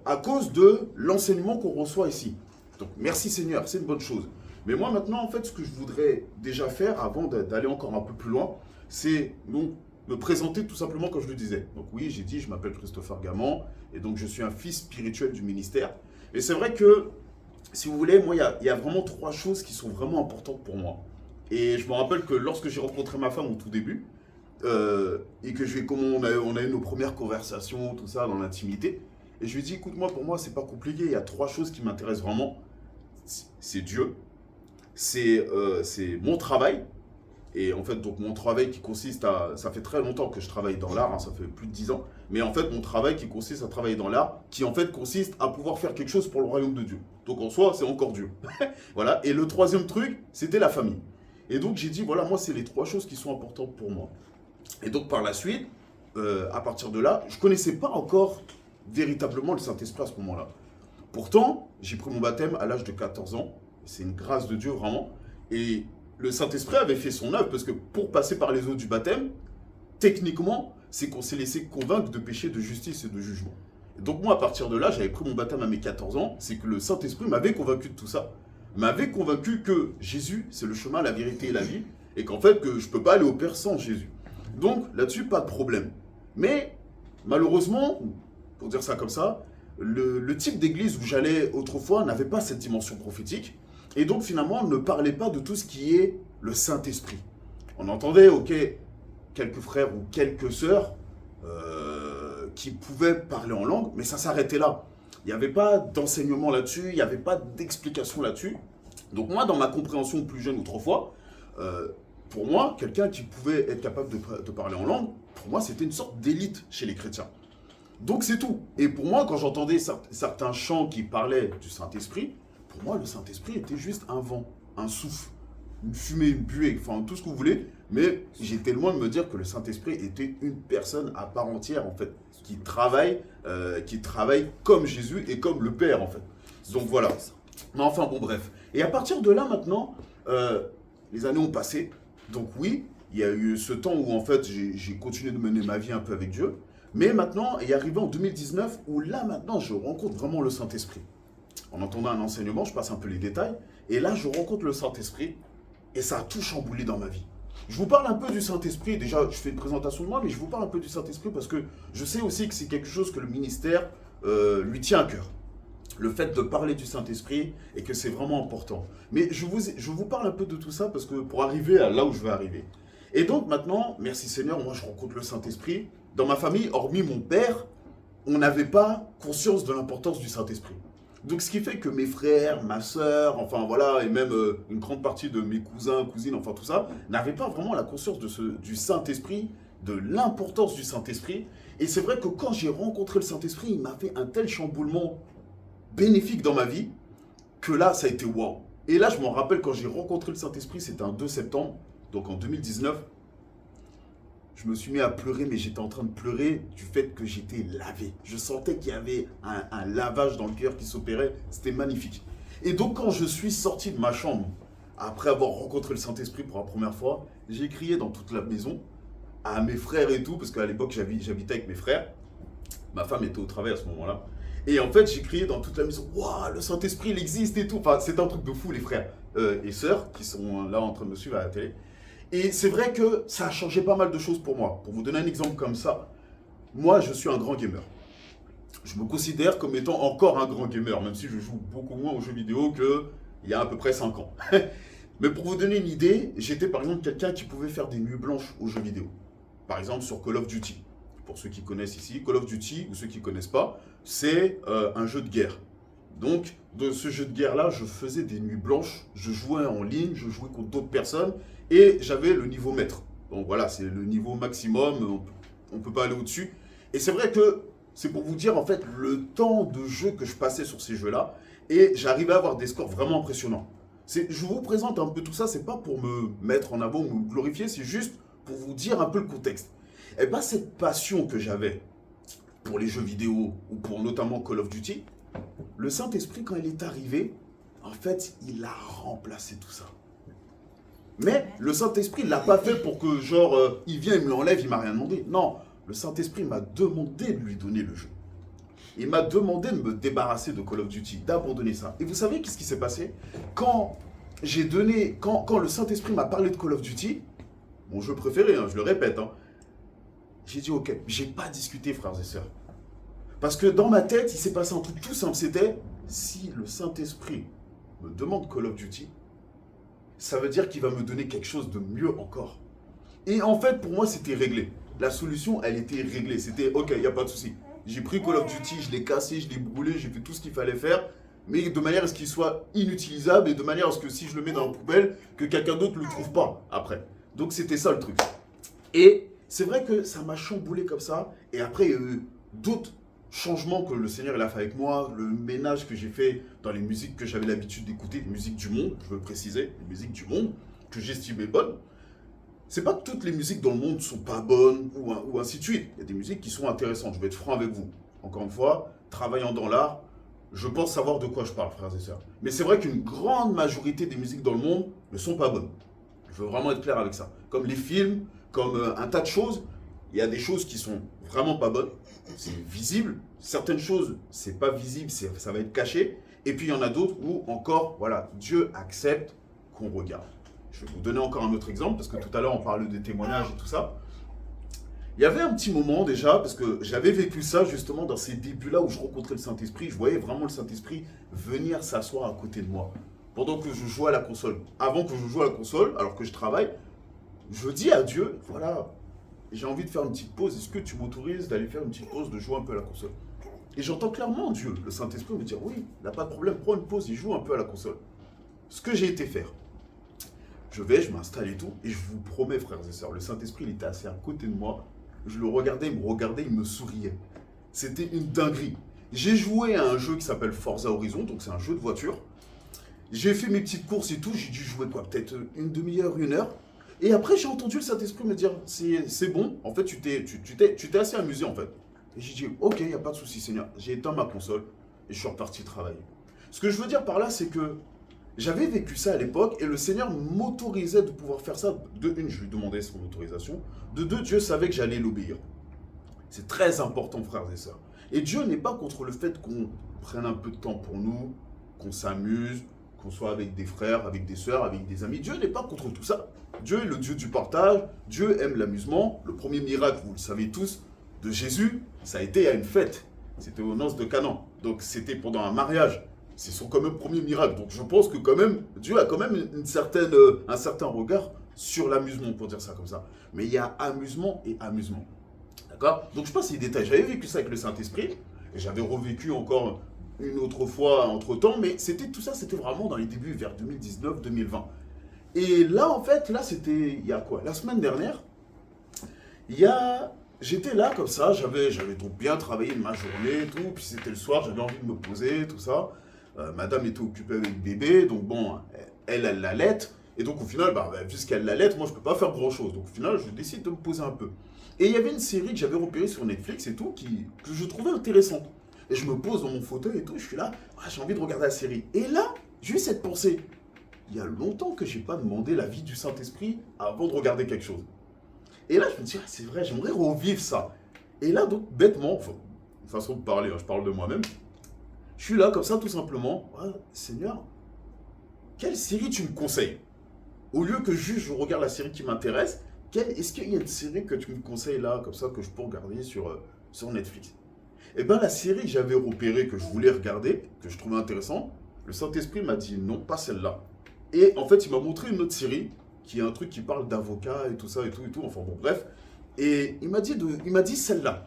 [SPEAKER 2] à cause de l'enseignement qu'on reçoit ici. Donc merci Seigneur, c'est une bonne chose. Mais moi maintenant, en fait, ce que je voudrais déjà faire avant d'aller encore un peu plus loin, c'est donc me présenter tout simplement comme je le disais. Donc oui, j'ai dit, je m'appelle Christopher Gaman, et donc je suis un fils spirituel du ministère. Et c'est vrai que, si vous voulez, moi, il y a vraiment 3 choses qui sont vraiment importantes pour moi. Et je me rappelle que lorsque j'ai rencontré ma femme au tout début, et que on a eu nos premières conversations, tout ça, dans l'intimité, et je lui ai dit, écoute, moi, pour moi, c'est pas compliqué, il y a 3 choses qui m'intéressent vraiment. C'est Dieu, c'est mon travail. Et en fait, donc mon travail qui consiste à... Ça fait très longtemps que je travaille dans l'art, hein, ça fait plus de 10 ans. Mais en fait, mon travail qui consiste à travailler dans l'art, qui en fait consiste à pouvoir faire quelque chose pour le royaume de Dieu. Donc en soi, c'est encore Dieu. Voilà. Et le 3e truc, c'était la famille. Et donc j'ai dit, voilà, moi, c'est les 3 choses qui sont importantes pour moi. Et donc par la suite, à partir de là, je ne connaissais pas encore véritablement le Saint-Esprit à ce moment-là. Pourtant, j'ai pris mon baptême à l'âge de 14 ans. C'est une grâce de Dieu, vraiment. Et le Saint-Esprit avait fait son œuvre, parce que pour passer par les eaux du baptême, techniquement, c'est qu'on s'est laissé convaincre de péché, de justice et de jugement. Et donc moi, à partir de là, j'avais pris mon baptême à mes 14 ans, c'est que le Saint-Esprit m'avait convaincu de tout ça, m'avait convaincu que Jésus, c'est le chemin, la vérité et la vie, et qu'en fait, que je ne peux pas aller au Père sans Jésus. Donc là-dessus, pas de problème. Mais malheureusement, pour dire ça comme ça, le type d'église où j'allais autrefois n'avait pas cette dimension prophétique. Et donc finalement, on ne parlait pas de tout ce qui est le Saint-Esprit. On entendait, ok, quelques frères ou quelques sœurs qui pouvaient parler en langue, mais ça s'arrêtait là. Il n'y avait pas d'enseignement là-dessus, il n'y avait pas d'explication là-dessus. Donc moi, dans ma compréhension plus jeune autrefois, pour moi, quelqu'un qui pouvait être capable de parler en langue, pour moi, c'était une sorte d'élite chez les chrétiens. Donc c'est tout. Et pour moi, quand j'entendais certains chants qui parlaient du Saint-Esprit, pour moi, le Saint-Esprit était juste un vent, un souffle, une fumée, une buée, enfin tout ce que vous voulez. Mais j'étais loin de me dire que le Saint-Esprit était une personne à part entière, en fait, qui travaille comme Jésus et comme le Père, en fait. Donc voilà. Mais enfin, bon, bref. Et à partir de là, maintenant, les années ont passé. Donc oui, il y a eu ce temps où, en fait, j'ai continué de mener ma vie un peu avec Dieu. Mais maintenant, il est arrivé en 2019 où là, maintenant, je rencontre vraiment le Saint-Esprit. En entendant un enseignement, je passe un peu les détails. Et là, je rencontre le Saint-Esprit et ça a tout chamboulé dans ma vie. Je vous parle un peu du Saint-Esprit. Déjà, je fais une présentation de moi, mais je vous parle un peu du Saint-Esprit parce que je sais aussi que c'est quelque chose que le ministère lui tient à cœur. Le fait de parler du Saint-Esprit et que c'est vraiment important. Mais je vous parle un peu de tout ça parce que pour arriver à là où je veux arriver. Et donc maintenant, merci Seigneur, moi je rencontre le Saint-Esprit. Dans ma famille, hormis mon père, on n'avait pas conscience de l'importance du Saint-Esprit. Donc ce qui fait que mes frères, ma sœur, enfin voilà, et même une grande partie de mes cousins, cousines, enfin tout ça, n'avaient pas vraiment la conscience du Saint-Esprit, de l'importance du Saint-Esprit. Et c'est vrai que quand j'ai rencontré le Saint-Esprit, il m'a fait un tel chamboulement bénéfique dans ma vie que là, ça a été waouh. Et là, je m'en rappelle quand j'ai rencontré le Saint-Esprit, c'était un 2 septembre, donc en 2019. Je me suis mis à pleurer, mais j'étais en train de pleurer du fait que j'étais lavé. Je sentais qu'il y avait un lavage dans le cœur qui s'opérait. C'était magnifique. Et donc, quand je suis sorti de ma chambre, après avoir rencontré le Saint-Esprit pour la première fois, j'ai crié dans toute la maison à mes frères et tout, parce qu'à l'époque, j'habitais avec mes frères. Ma femme était au travail à ce moment-là. Et en fait, j'ai crié dans toute la maison, waouh, le Saint-Esprit, il existe et tout. Enfin, c'est un truc de fou, les frères et sœurs qui sont là en train de me suivre à la télé. Et c'est vrai que ça a changé pas mal de choses pour moi. Pour vous donner un exemple comme ça, moi, je suis un grand gamer. Je me considère comme étant encore un grand gamer, même si je joue beaucoup moins aux jeux vidéo qu'il y a à peu près 5 ans. Mais pour vous donner une idée, j'étais par exemple quelqu'un qui pouvait faire des nuits blanches aux jeux vidéo. Par exemple sur Call of Duty. Pour ceux qui connaissent ici, Call of Duty, ou ceux qui ne connaissent pas, c'est un jeu de guerre. Donc, de ce jeu de guerre-là, je faisais des nuits blanches, je jouais en ligne, je jouais contre d'autres personnes, et j'avais le niveau maître. Donc voilà, c'est le niveau maximum, on ne peut pas aller au-dessus. Et c'est vrai que c'est pour vous dire en fait le temps de jeu que je passais sur ces jeux-là, et j'arrivais à avoir des scores vraiment impressionnants. Je vous présente un peu tout ça, c'est pas pour me mettre en avant ou me glorifier, c'est juste pour vous dire un peu le contexte. Et bien cette passion que j'avais pour les jeux vidéo, ou pour notamment Call of Duty, le Saint-Esprit, quand il est arrivé, en fait, il a remplacé tout ça. Mais le Saint-Esprit ne l'a pas fait pour que, genre, il vient, il me l'enlève, il m'a rien demandé. Non, le Saint-Esprit m'a demandé de lui donner le jeu. Il m'a demandé de me débarrasser de Call of Duty, d'abandonner ça. Et vous savez qu'est-ce qui s'est passé? Quand le Saint-Esprit m'a parlé de Call of Duty, mon jeu préféré, hein, je le répète, hein, j'ai dit ok, j'ai pas discuté, frères et sœurs. Parce que dans ma tête, il s'est passé un truc tout simple, c'était si le Saint-Esprit me demande Call of Duty, ça veut dire qu'il va me donner quelque chose de mieux encore. Et en fait, pour moi, c'était réglé. La solution, elle était réglée. C'était ok, il n'y a pas de souci. J'ai pris Call of Duty, je l'ai cassé, je l'ai brûlé, j'ai fait tout ce qu'il fallait faire, mais de manière à ce qu'il soit inutilisable et de manière à ce que si je le mets dans la poubelle, que quelqu'un d'autre ne le trouve pas après. Donc c'était ça le truc. Et c'est vrai que ça m'a chamboulé comme ça. Et après, il y a eu d'autres changements que le Seigneur il a fait avec moi, le ménage que j'ai fait dans les musiques que j'avais l'habitude d'écouter, les musiques du monde, je veux le préciser, les musiques du monde que j'estimais bonnes. C'est pas que toutes les musiques dans le monde sont pas bonnes ou ainsi de suite. Il y a des musiques qui sont intéressantes, je vais être franc avec vous. Encore une fois, travaillant dans l'art, je pense savoir de quoi je parle, frères et sœurs. Mais c'est vrai qu'une grande majorité des musiques dans le monde ne sont pas bonnes. Je veux vraiment être clair avec ça. Comme les films, comme un tas de choses, il y a des choses qui sont vraiment pas bonnes. C'est visible. Certaines choses, c'est pas visible, ça va être caché. Et puis il y en a d'autres où encore, voilà, Dieu accepte qu'on regarde. Je vais vous donner encore un autre exemple, parce que tout à l'heure on parlait des témoignages et tout ça. Il y avait un petit moment déjà, parce que j'avais vécu ça justement dans ces débuts-là où je rencontrais le Saint-Esprit. Je voyais vraiment le Saint-Esprit venir s'asseoir à côté de moi pendant que je jouais à la console. Avant que je joue à la console, alors que je travaille, je dis à Dieu, voilà, j'ai envie de faire une petite pause. Est-ce que tu m'autorises d'aller faire une petite pause, de jouer un peu à la console? Et j'entends clairement Dieu, le Saint-Esprit, me dire, oui, il n'a pas de problème, prends une pause et joue un peu à la console. Ce que j'ai été faire. Je m'installe et tout, et je vous promets, frères et sœurs, le Saint-Esprit, il était assis à côté de moi. Je le regardais, il me regardait, il me souriait. C'était une dinguerie. J'ai joué à un jeu qui s'appelle Forza Horizon, donc c'est un jeu de voiture. J'ai fait mes petites courses et tout, j'ai dû jouer quoi, peut-être une demi-heure, 1 heure. Et après, j'ai entendu le Saint-Esprit me dire, c'est bon, en fait, tu t'es assez amusé, en fait. Et j'ai dit, ok, il n'y a pas de souci, Seigneur. J'ai éteint ma console et je suis reparti travailler. Ce que je veux dire par là, c'est que j'avais vécu ça à l'époque et le Seigneur m'autorisait de pouvoir faire ça. De une, je lui demandais son autorisation. De deux, Dieu savait que j'allais l'obéir. C'est très important, frères et sœurs. Et Dieu n'est pas contre le fait qu'on prenne un peu de temps pour nous, qu'on s'amuse, qu'on soit avec des frères, avec des sœurs, avec des amis. Dieu n'est pas contre tout ça. Dieu est le Dieu du partage. Dieu aime l'amusement. Le premier miracle, vous le savez tous, de Jésus, ça a été à une fête. C'était aux noces de Canaan. Donc c'était pendant un mariage. C'est son quand même premier miracle. Donc je pense que quand même, Dieu a quand même un certain regard sur l'amusement, pour dire ça comme ça. Mais il y a amusement et amusement. D'accord? Donc je passe les détails. J'avais vécu ça avec le Saint-Esprit. Et j'avais revécu encore une autre fois entre-temps. Mais tout ça, c'était vraiment dans les débuts, vers 2019-2020. Et là, en fait, là, c'était, il y a quoi? La semaine dernière, il y a j'étais là comme ça, j'avais donc bien travaillé ma journée et tout, puis c'était le soir, j'avais envie de me poser, tout ça. Madame était occupée avec le bébé, donc bon, elle l'allait. Et donc au final, puisqu'elle l'allait, moi je peux pas faire grand chose. Donc au final, je décide de me poser un peu. Et il y avait une série que j'avais repérée sur Netflix et tout, que je trouvais intéressante. Et je me pose dans mon fauteuil et tout, je suis là, j'ai envie de regarder la série. Et là, j'ai eu cette pensée. Il y a longtemps que j'ai pas demandé l'avis du Saint-Esprit avant de regarder quelque chose. Et là, je me dis, c'est vrai, j'aimerais revivre ça. Et là, donc, bêtement, enfin, une façon de parler, je parle de moi-même, je suis là comme ça, tout simplement. Seigneur, quelle série tu me conseilles? Au lieu que juste je regarde la série qui m'intéresse, est-ce qu'il y a une série que tu me conseilles là, comme ça, que je peux regarder sur Netflix? Et bien, la série que j'avais repérée, que je voulais regarder, que je trouvais intéressant, le Saint-Esprit m'a dit non, pas celle-là. Et en fait, il m'a montré une autre série, qui est un truc qui parle d'avocat et tout ça et tout, enfin bon, bref. Et il m'a dit celle-là.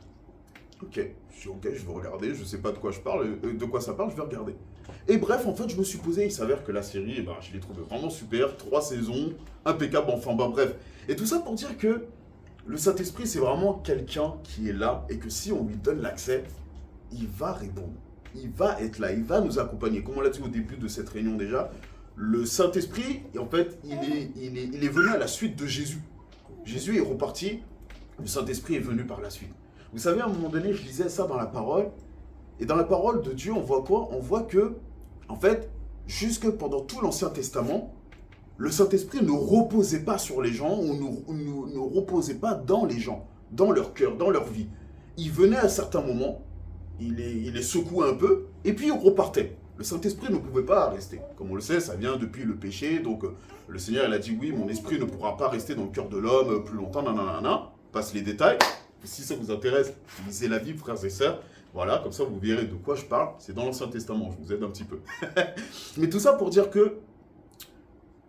[SPEAKER 2] Ok, je dis ok, je vais regarder, je sais pas de quoi je parle, de quoi ça parle, je vais regarder. Et bref, en fait, je me suis posé, il s'avère que la série, je l'ai trouvée vraiment super, 3 saisons, impeccable, enfin bref. Et tout ça pour dire que le Saint-Esprit, c'est vraiment quelqu'un qui est là et que si on lui donne l'accès, il va répondre. Il va être là, il va nous accompagner. Comme on l'a dit au début de cette réunion déjà, le Saint-Esprit, en fait, il est venu à la suite de Jésus. Jésus est reparti, le Saint-Esprit est venu par la suite. Vous savez, à un moment donné, je lisais ça dans la parole, et dans la parole de Dieu, on voit quoi? On voit que, en fait, jusque pendant tout l'Ancien Testament, le Saint-Esprit ne reposait pas sur les gens, ou ne reposait pas dans les gens, dans leur cœur, dans leur vie. Il venait à certains moments, il les secouait un peu, et puis il repartait. Le Saint-Esprit ne pouvait pas rester. Comme on le sait, ça vient depuis le péché, donc le Seigneur il a dit oui, mon esprit ne pourra pas rester dans le cœur de l'homme plus longtemps, nanana, passe les détails. Si ça vous intéresse, lisez la Bible, frères et sœurs. Voilà, comme ça vous verrez de quoi je parle. C'est dans l'Ancien Testament, je vous aide un petit peu. Mais tout ça pour dire que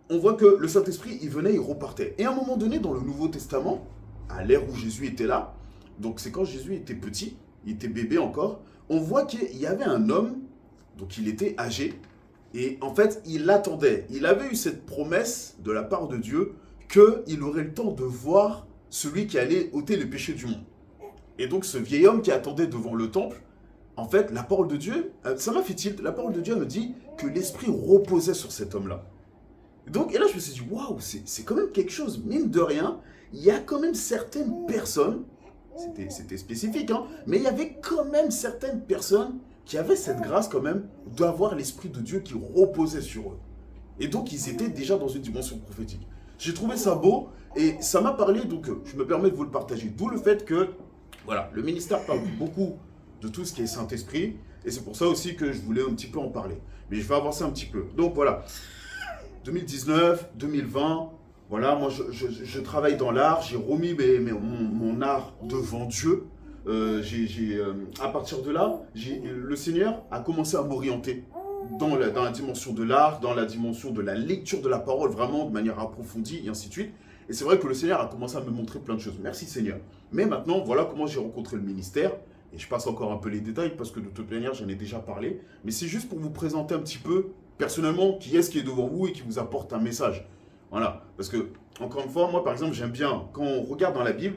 [SPEAKER 2] on voit que le Saint-Esprit, il venait, il repartait. Et à un moment donné, dans le Nouveau Testament, à l'ère où Jésus était là, donc c'est quand Jésus était petit, il était bébé encore, on voit qu'il y avait un homme, donc il était âgé, et en fait, il attendait. Il avait eu cette promesse de la part de Dieu qu'il aurait le temps de voir celui qui allait ôter les péchés du monde. Et donc ce vieil homme qui attendait devant le temple, en fait, la parole de Dieu, ça m'a fait tilt, la parole de Dieu me dit que l'esprit reposait sur cet homme-là. Donc, et là je me suis dit, waouh, c'est quand même quelque chose, mine de rien, il y a quand même certaines personnes, c'était spécifique, hein, mais il y avait quand même certaines personnes qui avaient cette grâce quand même d'avoir l'esprit de Dieu qui reposait sur eux. Et donc ils étaient déjà dans une dimension prophétique. J'ai trouvé ça beau et ça m'a parlé, donc je me permets de vous le partager. D'où le fait que, voilà, le ministère parle beaucoup de tout ce qui est Saint-Esprit et c'est pour ça aussi que je voulais un petit peu en parler. Mais je vais avancer un petit peu. Donc voilà, 2019, 2020, voilà, moi je travaille dans l'art, j'ai remis mon art devant Dieu. À partir de là, le Seigneur a commencé à m'orienter dans la dimension de l'art, dans la dimension de la lecture de la parole, vraiment de manière approfondie, et ainsi de suite. Et c'est vrai que le Seigneur a commencé à me montrer plein de choses. Merci Seigneur. Mais maintenant, voilà comment j'ai rencontré le ministère. Et je passe encore un peu les détails parce que de toute manière, j'en ai déjà parlé. Mais c'est juste pour vous présenter un petit peu, personnellement, qui est-ce qui est devant vous et qui vous apporte un message. Voilà. Parce que, encore une fois, moi par exemple, j'aime bien, quand on regarde dans la Bible,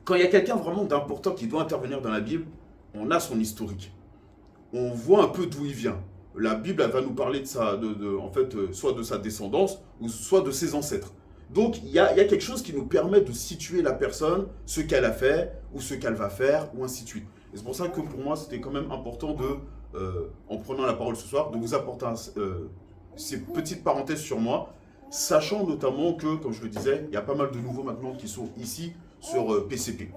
[SPEAKER 2] quand il y a quelqu'un vraiment d'important qui doit intervenir dans la Bible, on a son historique. On voit un peu d'où il vient. La Bible, elle va nous parler soit de sa descendance, ou soit de ses ancêtres. Donc, il y a quelque chose qui nous permet de situer la personne, ce qu'elle a fait, ou ce qu'elle va faire, ou ainsi de suite. Et c'est pour ça que pour moi, c'était quand même important en prenant la parole ce soir, de vous apporter ces petites parenthèses sur moi, sachant notamment que, comme je le disais, il y a pas mal de nouveaux maintenant qui sont ici sur PCP.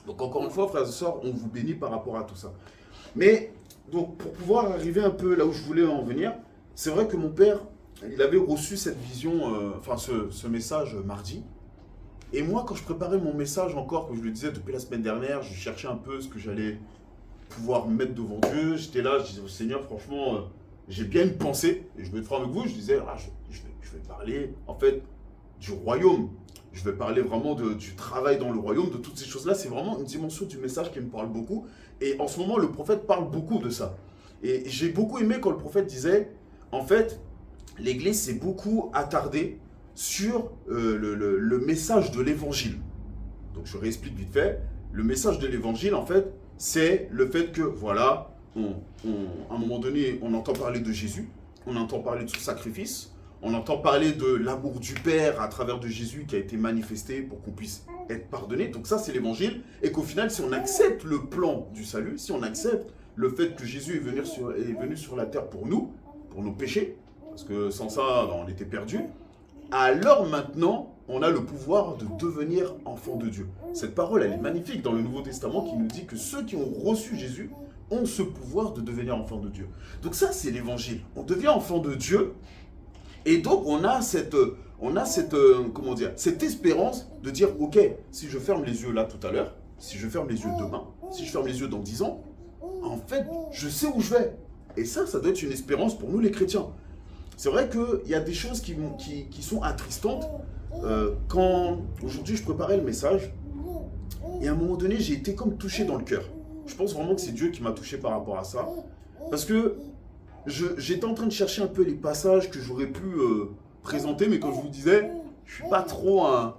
[SPEAKER 2] Donc encore une fois, frères et sœurs, on vous bénit par rapport à tout ça. Mais, donc, pour pouvoir arriver un peu là où je voulais en venir, c'est vrai que mon père, il avait reçu cette vision, ce message mardi. Et moi, quand je préparais mon message encore, comme je le disais depuis la semaine dernière, je cherchais un peu ce que j'allais pouvoir mettre devant Dieu. J'étais là, je disais au Seigneur, franchement, j'ai bien une pensée. Et je vais être franc avec vous, je disais, je vais parler, en fait, du royaume. Je vais parler vraiment du travail dans le royaume, de toutes ces choses-là. C'est vraiment une dimension du message qui me parle beaucoup. Et en ce moment, le prophète parle beaucoup de ça. Et j'ai beaucoup aimé quand le prophète disait, en fait, l'Église s'est beaucoup attardée sur le message de l'Évangile. Donc je réexplique vite fait. Le message de l'évangile, en fait, c'est le fait que, voilà, à un moment donné, on entend parler de Jésus, on entend parler de son sacrifice, on entend parler de l'amour du Père à travers de Jésus qui a été manifesté pour qu'on puisse être pardonné. Donc ça, c'est l'évangile. Et qu'au final, si on accepte le plan du salut, si on accepte le fait que Jésus est venu sur la terre pour nous, pour nos péchés, parce que sans ça, on était perdus, alors maintenant, on a le pouvoir de devenir enfant de Dieu. Cette parole, elle est magnifique dans le Nouveau Testament qui nous dit que ceux qui ont reçu Jésus ont ce pouvoir de devenir enfant de Dieu. Donc ça, c'est l'évangile. On devient enfant de Dieu et donc on a cette espérance de dire, ok, si je ferme les yeux là tout à l'heure, si je ferme les yeux demain, si je ferme les yeux dans 10 ans, en fait, je sais où je vais. Et ça doit être une espérance pour nous les chrétiens. C'est vrai qu'il y a des choses qui sont attristantes. Quand aujourd'hui je préparais le message, et à un moment donné, j'ai été comme touché dans le cœur. Je pense vraiment que c'est Dieu qui m'a touché par rapport à ça. Parce que j'étais en train de chercher un peu les passages que j'aurais pu présenter, mais comme je vous disais, je ne suis pas trop un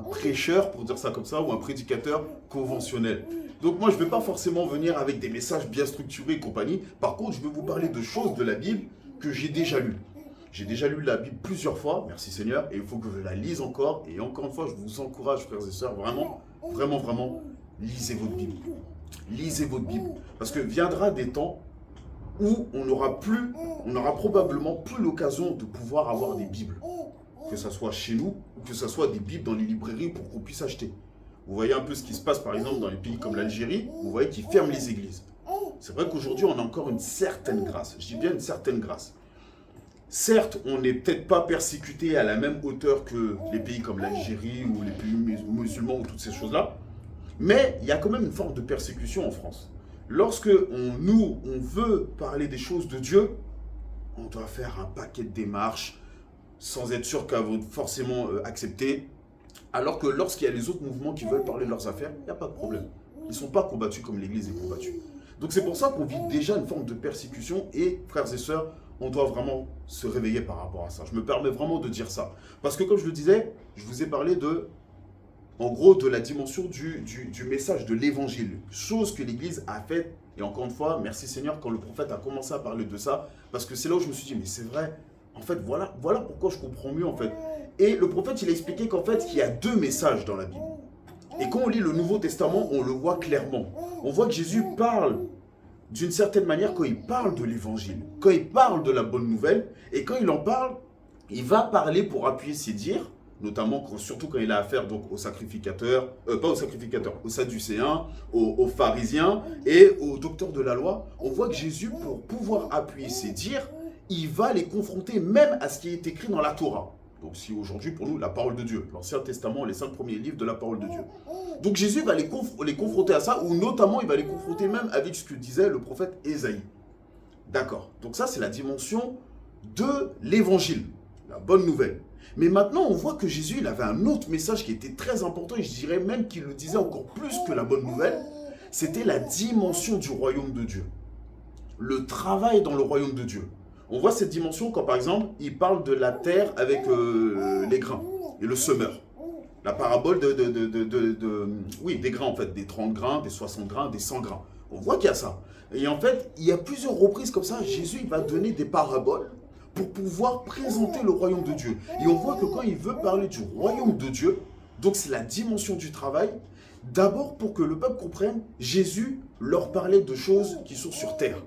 [SPEAKER 2] prêcheur, pour dire ça comme ça, ou un prédicateur conventionnel. Donc moi, je ne vais pas forcément venir avec des messages bien structurés et compagnie. Par contre, je vais vous parler de choses de la Bible que j'ai déjà lues. J'ai déjà lu la Bible plusieurs fois, merci Seigneur, et il faut que je la lise encore. Et encore une fois, je vous encourage, frères et sœurs, vraiment, vraiment, vraiment, lisez votre Bible. Lisez votre Bible. Parce que viendra des temps où on n'aura probablement plus l'occasion de pouvoir avoir des Bibles. Que ce soit chez nous, ou que ce soit des Bibles dans les librairies pour qu'on puisse acheter. Vous voyez un peu ce qui se passe par exemple dans les pays comme l'Algérie, vous voyez qu'ils ferment les églises. C'est vrai qu'aujourd'hui on a encore une certaine grâce, je dis bien une certaine grâce. Certes, on n'est peut-être pas persécuté à la même hauteur que les pays comme l'Algérie ou les pays musulmans ou toutes ces choses-là, mais il y a quand même une forme de persécution en France. Lorsque on veut parler des choses de Dieu, on doit faire un paquet de démarches sans être sûr qu'elle va forcément accepter. Alors que lorsqu'il y a les autres mouvements qui veulent parler de leurs affaires, il n'y a pas de problème. Ils ne sont pas combattus comme l'Église est combattue. Donc c'est pour ça qu'on vit déjà une forme de persécution et, frères et sœurs, on doit vraiment se réveiller par rapport à ça. Je me permets vraiment de dire ça. Parce que comme je le disais, je vous ai parlé en gros, de la dimension du message de l'évangile. Chose que l'Église a faite. Et encore une fois, merci Seigneur, quand le prophète a commencé à parler de ça. Parce que c'est là où je me suis dit, mais c'est vrai. En fait, voilà pourquoi je comprends mieux, en fait. Et le prophète, il a expliqué qu'en fait, il y a deux messages dans la Bible. Et quand on lit le Nouveau Testament, on le voit clairement. On voit que Jésus parle d'une certaine manière quand il parle de l'évangile, quand il parle de la bonne nouvelle, et quand il en parle, il va parler pour appuyer ses dires, notamment surtout quand il a affaire donc aux sacrificateurs, pas aux sacrificateurs, aux sadducéens, aux pharisiens et aux docteurs de la loi. On voit que Jésus, pour pouvoir appuyer ses dires, il va les confronter même à ce qui est écrit dans la Torah. Donc si aujourd'hui pour nous, la parole de Dieu, l'Ancien Testament, les 5 premiers livres de la parole de Dieu. Donc Jésus va les confronter à ça, ou notamment il va les confronter même avec ce que disait le prophète Ésaïe. D'accord. Donc ça c'est la dimension de l'évangile, la bonne nouvelle. Mais maintenant on voit que Jésus il avait un autre message qui était très important, et je dirais même qu'il le disait encore plus que la bonne nouvelle, c'était la dimension du royaume de Dieu. Le travail dans le royaume de Dieu. On voit cette dimension quand, par exemple, il parle de la terre avec les grains et le semeur. La parabole des grains, en fait, des 30 grains, des 60 grains, des 100 grains. On voit qu'il y a ça. Et en fait, il y a plusieurs reprises comme ça, Jésus il va donner des paraboles pour pouvoir présenter le royaume de Dieu. Et on voit que quand il veut parler du royaume de Dieu, donc c'est la dimension du travail, d'abord pour que le peuple comprenne, Jésus leur parlait de choses qui sont sur terre.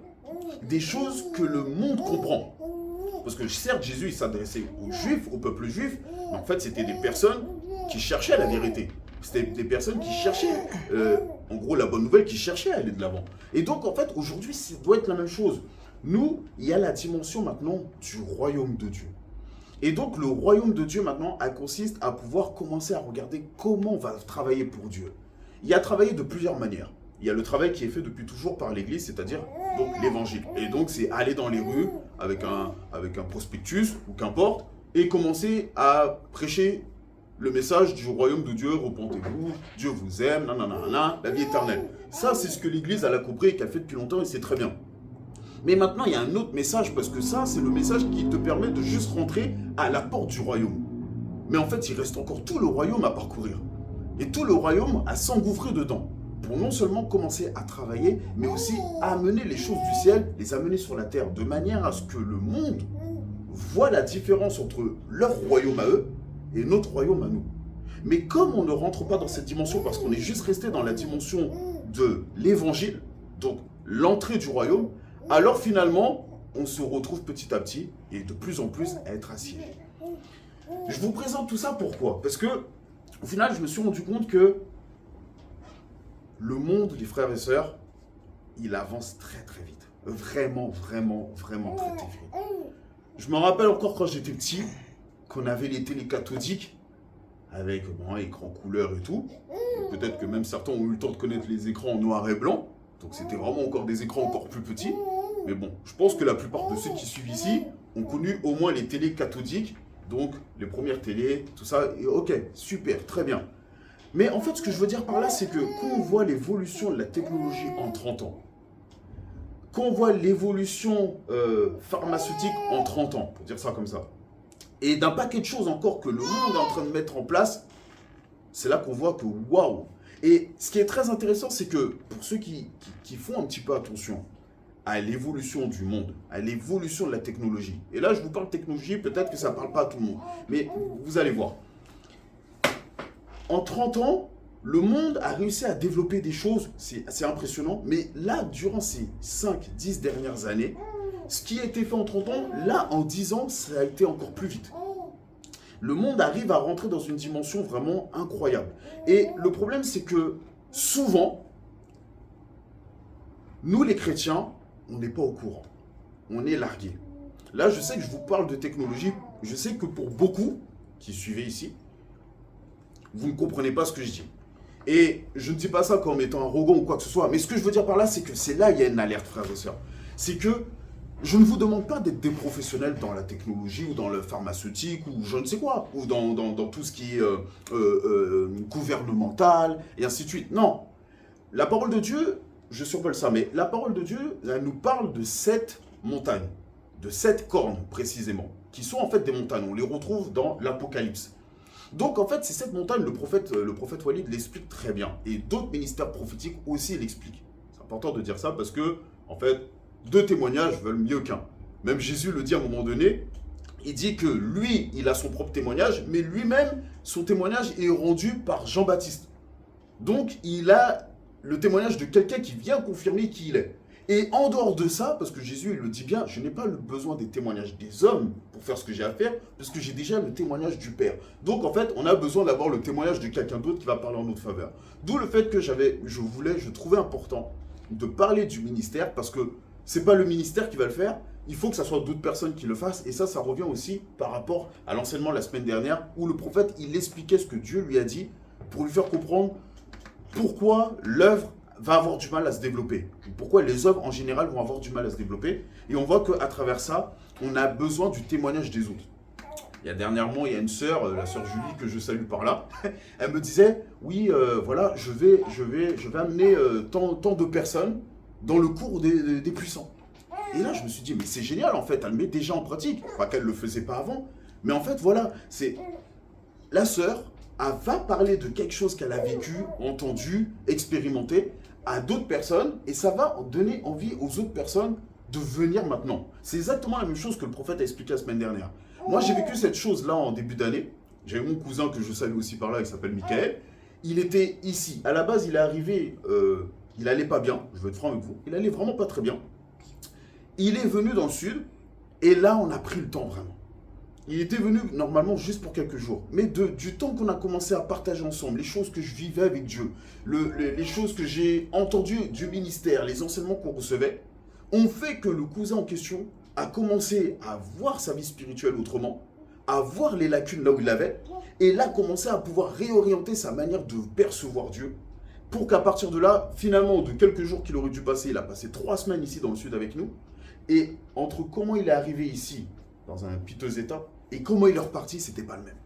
[SPEAKER 2] Des choses que le monde comprend. Parce que certes, Jésus il s'adressait aux Juifs, au peuple juif, mais en fait, c'était des personnes qui cherchaient la vérité. C'était des personnes qui cherchaient, en gros, la bonne nouvelle, qui cherchaient à aller de l'avant. Et donc, en fait, aujourd'hui, ça doit être la même chose. Nous, il y a la dimension maintenant du royaume de Dieu. Et donc, le royaume de Dieu, maintenant, consiste à pouvoir commencer à regarder comment on va travailler pour Dieu. Il y a travaillé de plusieurs manières. Il y a le travail qui est fait depuis toujours par l'Église, c'est-à-dire donc l'évangile. Et donc c'est aller dans les rues avec un prospectus ou qu'importe et commencer à prêcher le message du royaume de Dieu, repentez-vous, Dieu vous aime, nanana, la vie éternelle. Ça c'est ce que l'Église elle a compris et qu'elle fait depuis longtemps et c'est très bien. Mais maintenant il y a un autre message parce que ça c'est le message qui te permet de juste rentrer à la porte du royaume. Mais en fait il reste encore tout le royaume à parcourir. Et tout le royaume a s'engouffré dedans pour non seulement commencer à travailler, mais aussi à amener les choses du ciel, les amener sur la terre, de manière à ce que le monde voit la différence entre leur royaume à eux et notre royaume à nous. Mais comme on ne rentre pas dans cette dimension, parce qu'on est juste resté dans la dimension de l'évangile, donc l'entrée du royaume, alors finalement, on se retrouve petit à petit et de plus en plus à être assiégé. Je vous présente tout ça pourquoi? Parce que, au final, je me suis rendu compte que le monde, les frères et sœurs, il avance très très vite. Vraiment, vraiment, vraiment très très vite. Je me rappelle encore quand j'étais petit, qu'on avait les télés cathodiques, avec bon, écran couleur et tout. Peut-être que même certains ont eu le temps de connaître les écrans en noir et blanc. Donc c'était vraiment encore des écrans encore plus petits. Mais bon, je pense que la plupart de ceux qui suivent ici ont connu au moins les télés cathodiques. Donc les premières télés, tout ça. Et ok, super, très bien. Mais en fait, ce que je veux dire par là, c'est que quand on voit l'évolution de la technologie en 30 ans, quand on voit l'évolution pharmaceutique en 30 ans, pour dire ça comme ça, et d'un paquet de choses encore que le monde est en train de mettre en place, c'est là qu'on voit que waouh. Et ce qui est très intéressant, c'est que pour ceux qui font un petit peu attention à l'évolution du monde, à l'évolution de la technologie, et là je vous parle de technologie, peut-être que ça ne parle pas à tout le monde, mais vous allez voir. En 30 ans, le monde a réussi à développer des choses, c'est assez impressionnant, mais là, durant ces 5-10 dernières années, ce qui a été fait en 30 ans, là, en 10 ans, ça a été encore plus vite. Le monde arrive à rentrer dans une dimension vraiment incroyable. Et le problème, c'est que souvent, nous les chrétiens, on n'est pas au courant. On est largués. Là, je sais que je vous parle de technologie, je sais que pour beaucoup qui suivez ici, vous ne comprenez pas ce que je dis. Et je ne dis pas ça comme étant arrogant ou quoi que ce soit, mais ce que je veux dire par là, c'est que c'est là il y a une alerte, frères et sœurs. C'est que je ne vous demande pas d'être des professionnels dans la technologie ou dans le pharmaceutique ou je ne sais quoi, ou dans tout ce qui est gouvernemental et ainsi de suite. Non, la parole de Dieu, je survole ça, mais la parole de Dieu, elle nous parle de 7 montagnes, de 7 cornes précisément, qui sont en fait des montagnes. On les retrouve dans l'Apocalypse. Donc en fait, ces 7 montagnes, le prophète Walid l'explique très bien. Et d'autres ministères prophétiques aussi l'expliquent. C'est important de dire ça parce que, en fait, 2 témoignages valent mieux qu'un. Même Jésus le dit à un moment donné, il dit que lui, il a son propre témoignage, mais lui-même, son témoignage est rendu par Jean-Baptiste. Donc il a le témoignage de quelqu'un qui vient confirmer qui il est. Et en dehors de ça, parce que Jésus il le dit bien, je n'ai pas le besoin des témoignages des hommes pour faire ce que j'ai à faire, parce que j'ai déjà le témoignage du Père. Donc en fait, on a besoin d'avoir le témoignage de quelqu'un d'autre qui va parler en notre faveur. D'où le fait que je trouvais important de parler du ministère, parce que c'est pas le ministère qui va le faire, il faut que ça soit d'autres personnes qui le fassent. Et ça revient aussi par rapport à l'enseignement la semaine dernière, où le prophète, il expliquait ce que Dieu lui a dit, pour lui faire comprendre pourquoi l'œuvre va avoir du mal à se développer. Pourquoi les œuvres en général vont avoir du mal à se développer. Et on voit qu'à travers ça, on a besoin du témoignage des autres. Dernièrement, il y a une sœur, la sœur Julie, que je salue par là. Elle me disait, oui, voilà, je vais amener tant de personnes dans le cours des puissants. Et là, je me suis dit, mais c'est génial en fait, elle le met déjà en pratique. Pas qu'elle ne le faisait pas avant. Mais en fait, voilà, c'est la sœur, elle va parler de quelque chose qu'elle a vécu, entendu, expérimenté à d'autres personnes et ça va donner envie aux autres personnes de venir maintenant. C'est exactement la même chose que le prophète a expliqué la semaine dernière. Moi, j'ai vécu cette chose-là en début d'année. J'ai mon cousin que je salue aussi par là, il s'appelle Michael. Il était ici. À la base, il est arrivé, il allait pas bien, je vais être franc avec vous. Il allait vraiment pas très bien. Il est venu dans le sud et là, on a pris le temps vraiment. Il était venu normalement juste pour quelques jours. Mais du temps qu'on a commencé à partager ensemble, les choses que je vivais avec Dieu, les choses que j'ai entendues du ministère, les enseignements qu'on recevait, ont fait que le cousin en question a commencé à voir sa vie spirituelle autrement, à voir les lacunes là où il avait, et là commencé à pouvoir réorienter sa manière de percevoir Dieu, pour qu'à partir de là, finalement, de quelques jours qu'il aurait dû passer, il a passé 3 semaines ici dans le sud avec nous, et entre comment il est arrivé ici, dans un piteux état, et comment il est reparti, c'était pas le même.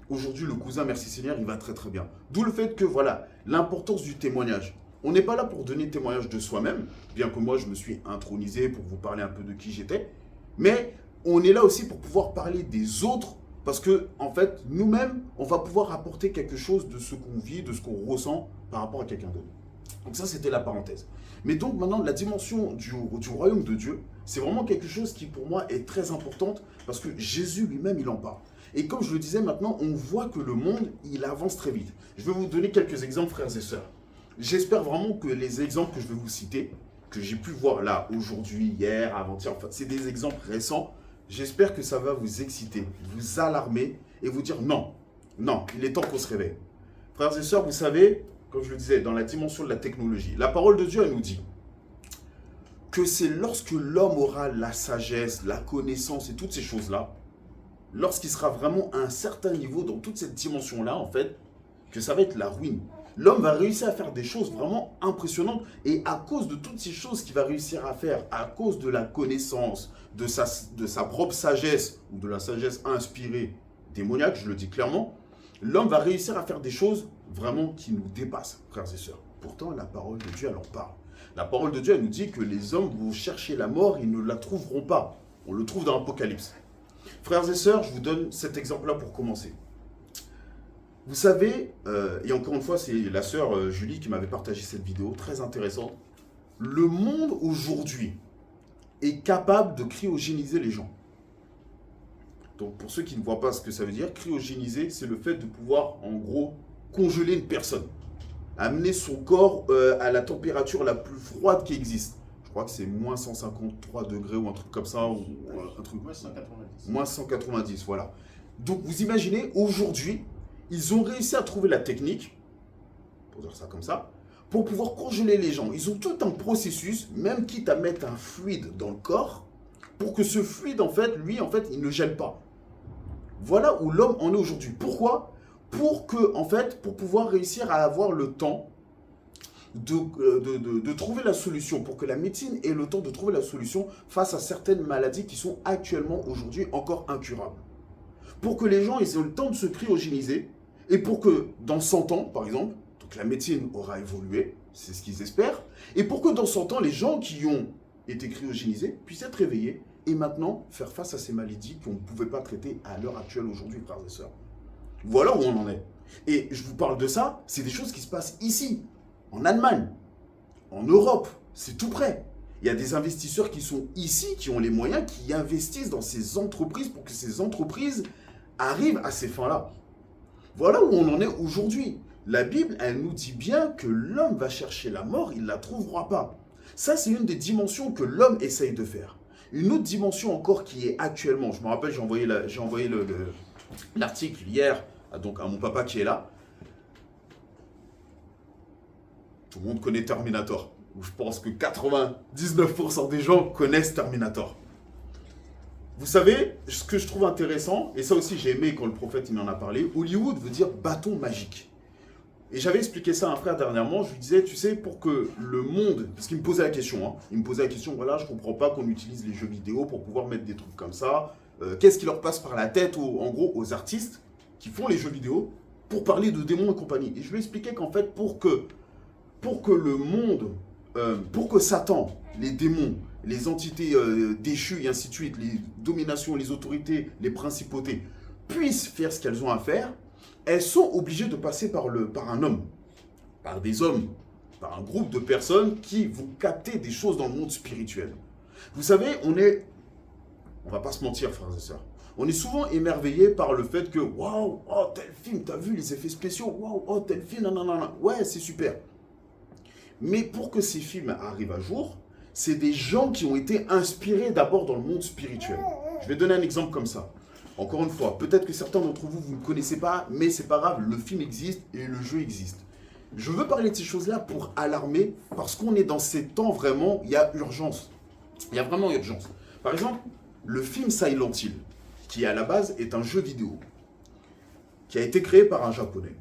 [SPEAKER 2] Aujourd'hui, le cousin, merci Seigneur, il va très très bien. D'où le fait que, voilà, l'importance du témoignage. On n'est pas là pour donner témoignage de soi-même, bien que moi, je me suis intronisé pour vous parler un peu de qui j'étais, mais on est là aussi pour pouvoir parler des autres Parce que, en fait, nous-mêmes, on va pouvoir apporter quelque chose de ce qu'on vit, de ce qu'on ressent par rapport à quelqu'un d'autre. Donc ça, c'était la parenthèse. Mais donc maintenant, la dimension du royaume de Dieu, c'est vraiment quelque chose qui, pour moi, est très importante parce que Jésus lui-même, il en parle. Et comme je le disais, maintenant, on voit que le monde, il avance très vite. Je vais vous donner quelques exemples, frères et sœurs. J'espère vraiment que les exemples que je vais vous citer, que j'ai pu voir là, aujourd'hui, hier, avant-hier, enfin, c'est des exemples récents. J'espère que ça va vous exciter, vous alarmer et vous dire non, non, il est temps qu'on se réveille. Frères et sœurs, vous savez, comme je le disais, dans la dimension de la technologie, la parole de Dieu, elle nous dit que c'est lorsque l'homme aura la sagesse, la connaissance et toutes ces choses-là, lorsqu'il sera vraiment à un certain niveau dans toute cette dimension-là, en fait, que ça va être la ruine. L'homme va réussir à faire des choses vraiment impressionnantes et à cause de toutes ces choses qu'il va réussir à faire, à cause de la connaissance, de sa propre sagesse ou de la sagesse inspirée démoniaque, je le dis clairement, l'homme va réussir à faire des choses vraiment qui nous dépassent, frères et sœurs. Pourtant, la parole de Dieu, elle en parle. La parole de Dieu, elle nous dit que les hommes vont chercher la mort, ils ne la trouveront pas. On le trouve dans l'Apocalypse. Frères et sœurs, je vous donne cet exemple-là pour commencer. Vous savez, et encore une fois, c'est la sœur Julie qui m'avait partagé cette vidéo, très intéressante. Le monde aujourd'hui est capable de cryogéniser les gens. Donc pour ceux qui ne voient pas ce que ça veut dire, cryogéniser, c'est le fait de pouvoir, en gros, congeler une personne. Amener son corps à la température la plus froide qui existe. Je crois que c'est moins 153 degrés ou un truc comme ça. Ou un truc.
[SPEAKER 4] Moins 190.
[SPEAKER 2] Moins 190, voilà. Donc vous imaginez, aujourd'hui, ils ont réussi à trouver la technique, pour dire ça comme ça, pour pouvoir congeler les gens. Ils ont tout un processus, même quitte à mettre un fluide dans le corps, pour que ce fluide, en fait, lui, en fait, il ne gèle pas. Voilà où l'homme en est aujourd'hui. Pourquoi ? Pour pouvoir réussir à avoir le temps de trouver la solution, pour que la médecine ait le temps de trouver la solution face à certaines maladies qui sont actuellement aujourd'hui encore incurables. Pour que les gens aient le temps de se cryogéniser et pour que dans 100 ans, par exemple, donc la médecine aura évolué, c'est ce qu'ils espèrent, et pour que dans 100 ans, les gens qui ont été cryogénisés puissent être réveillés et maintenant faire face à ces maladies qu'on ne pouvait pas traiter à l'heure actuelle aujourd'hui, frères et sœurs. Voilà où on en est. Et je vous parle de ça, c'est des choses qui se passent ici, en Allemagne, en Europe, c'est tout près. Il y a des investisseurs qui sont ici, qui ont les moyens, qui investissent dans ces entreprises pour que ces entreprises arrivent à ces fins-là. Voilà où on en est aujourd'hui. La Bible, elle nous dit bien que l'homme va chercher la mort, il ne la trouvera pas. Ça, c'est une des dimensions que l'homme essaye de faire. Une autre dimension encore qui est actuellement, je me rappelle, j'ai envoyé l'article hier donc à mon papa qui est là. Tout le monde connaît Terminator. Je pense que 99% des gens connaissent Terminator. Vous savez, ce que je trouve intéressant, et ça aussi j'ai aimé quand le prophète il en a parlé, Hollywood veut dire bâton magique. Et j'avais expliqué ça à un frère dernièrement, je lui disais, tu sais, pour que le monde, parce qu'il me posait la question, il me posait la question, voilà, je comprends pas qu'on utilise les jeux vidéo pour pouvoir mettre des trucs comme ça, qu'est-ce qui leur passe par la tête, en gros, aux artistes qui font les jeux vidéo, pour parler de démons et compagnie. Et je lui expliquais qu'en fait, pour que le monde, pour que Satan, les démons, les entités déchues et ainsi de suite, les dominations, les autorités, les principautés, puissent faire ce qu'elles ont à faire, elles sont obligées de passer par un homme, par des hommes, par un groupe de personnes qui vont capter des choses dans le monde spirituel. Vous savez, on va pas se mentir, frères et sœurs, on est souvent émerveillé par le fait que, waouh, oh tel film, t'as vu les effets spéciaux, waouh, oh tel film, non, ouais, c'est super. Mais pour que ces films arrivent à jour, c'est des gens qui ont été inspirés d'abord dans le monde spirituel. Je vais donner un exemple comme ça. Encore une fois, peut-être que certains d'entre vous, vous ne connaissez pas, mais c'est pas grave, le film existe et le jeu existe. Je veux parler de ces choses-là pour alarmer, parce qu'on est dans ces temps vraiment, il y a urgence. Il y a vraiment urgence. Par exemple, le film Silent Hill, qui à la base est un jeu vidéo, qui a été créé par un Japonais.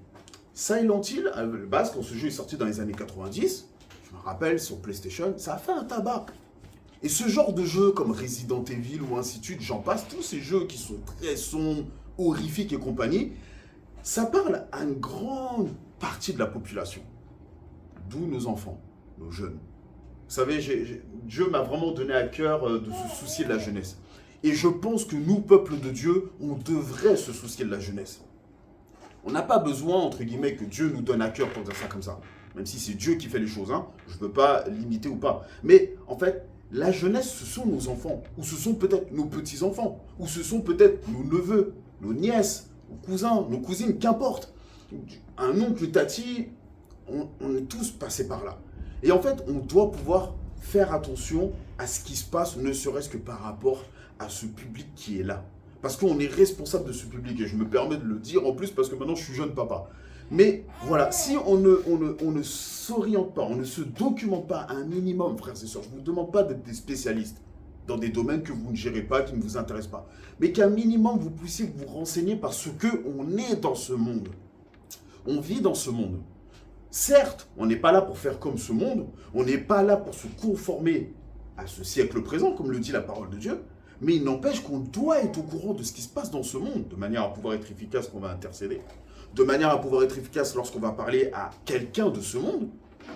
[SPEAKER 2] Silent Hill, à la base, quand ce jeu est sorti dans les années 90, je me rappelle, sur PlayStation, ça a fait un tabac. Et ce genre de jeu comme Resident Evil ou ainsi de suite, j'en passe, tous ces jeux qui sont très sombres, horrifiques et compagnie, ça parle à une grande partie de la population. D'où nos enfants, nos jeunes. Vous savez, Dieu m'a vraiment donné à cœur de se soucier de la jeunesse. Et je pense que nous, peuple de Dieu, on devrait se soucier de la jeunesse. On n'a pas besoin, entre guillemets, que Dieu nous donne à cœur pour dire ça comme ça. Même si c'est Dieu qui fait les choses, hein. Je ne veux pas limiter ou pas. Mais en fait, la jeunesse, ce sont nos enfants. Ou ce sont peut-être nos petits-enfants. Ou ce sont peut-être nos neveux, nos nièces, nos cousins, nos cousines, qu'importe. Un oncle, une tati, on est tous passés par là. Et en fait, on doit pouvoir faire attention à ce qui se passe, ne serait-ce que par rapport à ce public qui est là. Parce qu'on est responsable de ce public, et je me permets de le dire en plus parce que maintenant je suis jeune papa. Mais voilà, si on ne s'oriente pas, on ne se documente pas un minimum, frères et sœurs, je ne vous demande pas d'être des spécialistes dans des domaines que vous ne gérez pas, qui ne vous intéressent pas, mais qu'un minimum vous puissiez vous renseigner parce qu'on est dans ce monde. On vit dans ce monde. Certes, on n'est pas là pour faire comme ce monde, on n'est pas là pour se conformer à ce siècle présent, comme le dit la parole de Dieu, mais il n'empêche qu'on doit être au courant de ce qui se passe dans ce monde, de manière à pouvoir être efficace quand on va intercéder, de manière à pouvoir être efficace lorsqu'on va parler à quelqu'un de ce monde,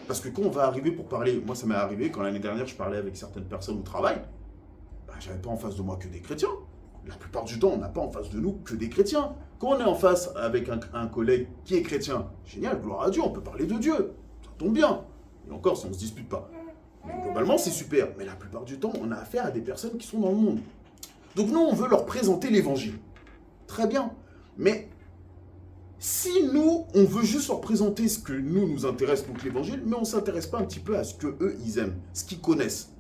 [SPEAKER 2] parce que quand on va arriver pour parler, moi ça m'est arrivé quand l'année dernière je parlais avec certaines personnes au travail, j'avais pas en face de moi que des chrétiens. La plupart du temps, on n'a pas en face de nous que des chrétiens. Quand on est en face avec un collègue qui est chrétien, génial, gloire à Dieu, on peut parler de Dieu, ça tombe bien. Et encore, ça on ne se dispute pas. Mais globalement, c'est super. Mais la plupart du temps, on a affaire à des personnes qui sont dans le monde. Donc nous, on veut leur présenter l'évangile. Très bien. Mais si nous, on veut juste leur présenter ce que nous intéresse, donc l'évangile, mais on ne s'intéresse pas un petit peu à ce qu'eux, ils aiment, ce qu'ils connaissent.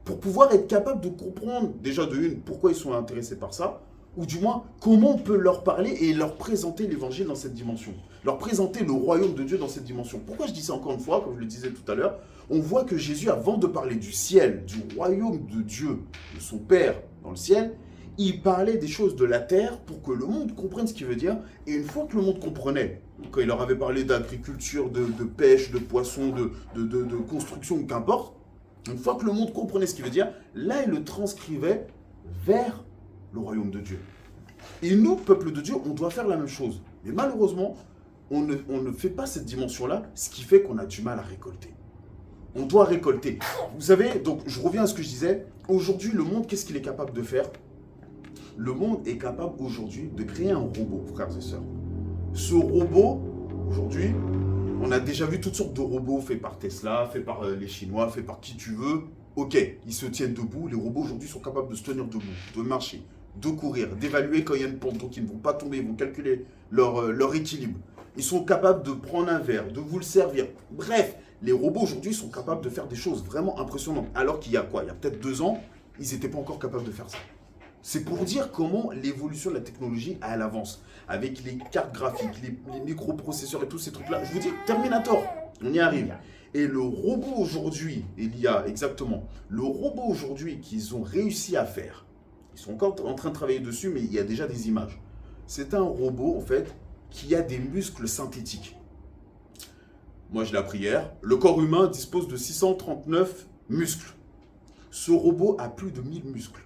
[SPEAKER 2] Pour pouvoir être capable de comprendre, déjà de une, pourquoi ils sont intéressés par ça, ou du moins, comment on peut leur parler et leur présenter l'évangile dans cette dimension. Leur présenter le royaume de Dieu dans cette dimension. Pourquoi je dis ça encore une fois, comme je le disais tout à l'heure, on voit que Jésus, avant de parler du ciel, du royaume de Dieu, de son Père dans le ciel, il parlait des choses de la terre pour que le monde comprenne ce qu'il veut dire. Et une fois que le monde comprenait, quand il leur avait parlé d'agriculture, de pêche, de poisson, de construction, qu'importe, une fois que le monde comprenait ce qu'il veut dire, là, il le transcrivait vers le royaume de Dieu. Et nous, peuple de Dieu, on doit faire la même chose. Mais malheureusement, on ne fait pas cette dimension-là, ce qui fait qu'on a du mal à récolter. On doit récolter. Vous savez, donc je reviens à ce que je disais. Aujourd'hui, le monde, qu'est-ce qu'il est capable de faire? Le monde est capable aujourd'hui de créer un robot, frères et sœurs. Ce robot, aujourd'hui, on a déjà vu toutes sortes de robots faits par Tesla, faits par les Chinois, faits par qui tu veux. Ok, ils se tiennent debout. Les robots aujourd'hui sont capables de se tenir debout, de marcher, de courir, d'évaluer quand il y a une pente, donc ils ne vont pas tomber, ils vont calculer leur équilibre. Ils sont capables de prendre un verre, de vous le servir. Bref, les robots aujourd'hui sont capables de faire des choses vraiment impressionnantes. Alors qu'il y a quoi? Il y a peut-être 2 ans, ils n'étaient pas encore capables de faire ça. C'est pour dire comment l'évolution de la technologie elle avance. Avec les cartes graphiques, les microprocesseurs et tous ces trucs-là. Je vous dis, Terminator, on y arrive. Et le robot aujourd'hui, l'IA, exactement, le robot aujourd'hui qu'ils ont réussi à faire, ils sont encore en train de travailler dessus, mais il y a déjà des images. C'est un robot, en fait, qui a des muscles synthétiques. Moi, je l'ai appris hier. Le corps humain dispose de 639 muscles. Ce robot a plus de 1000 muscles.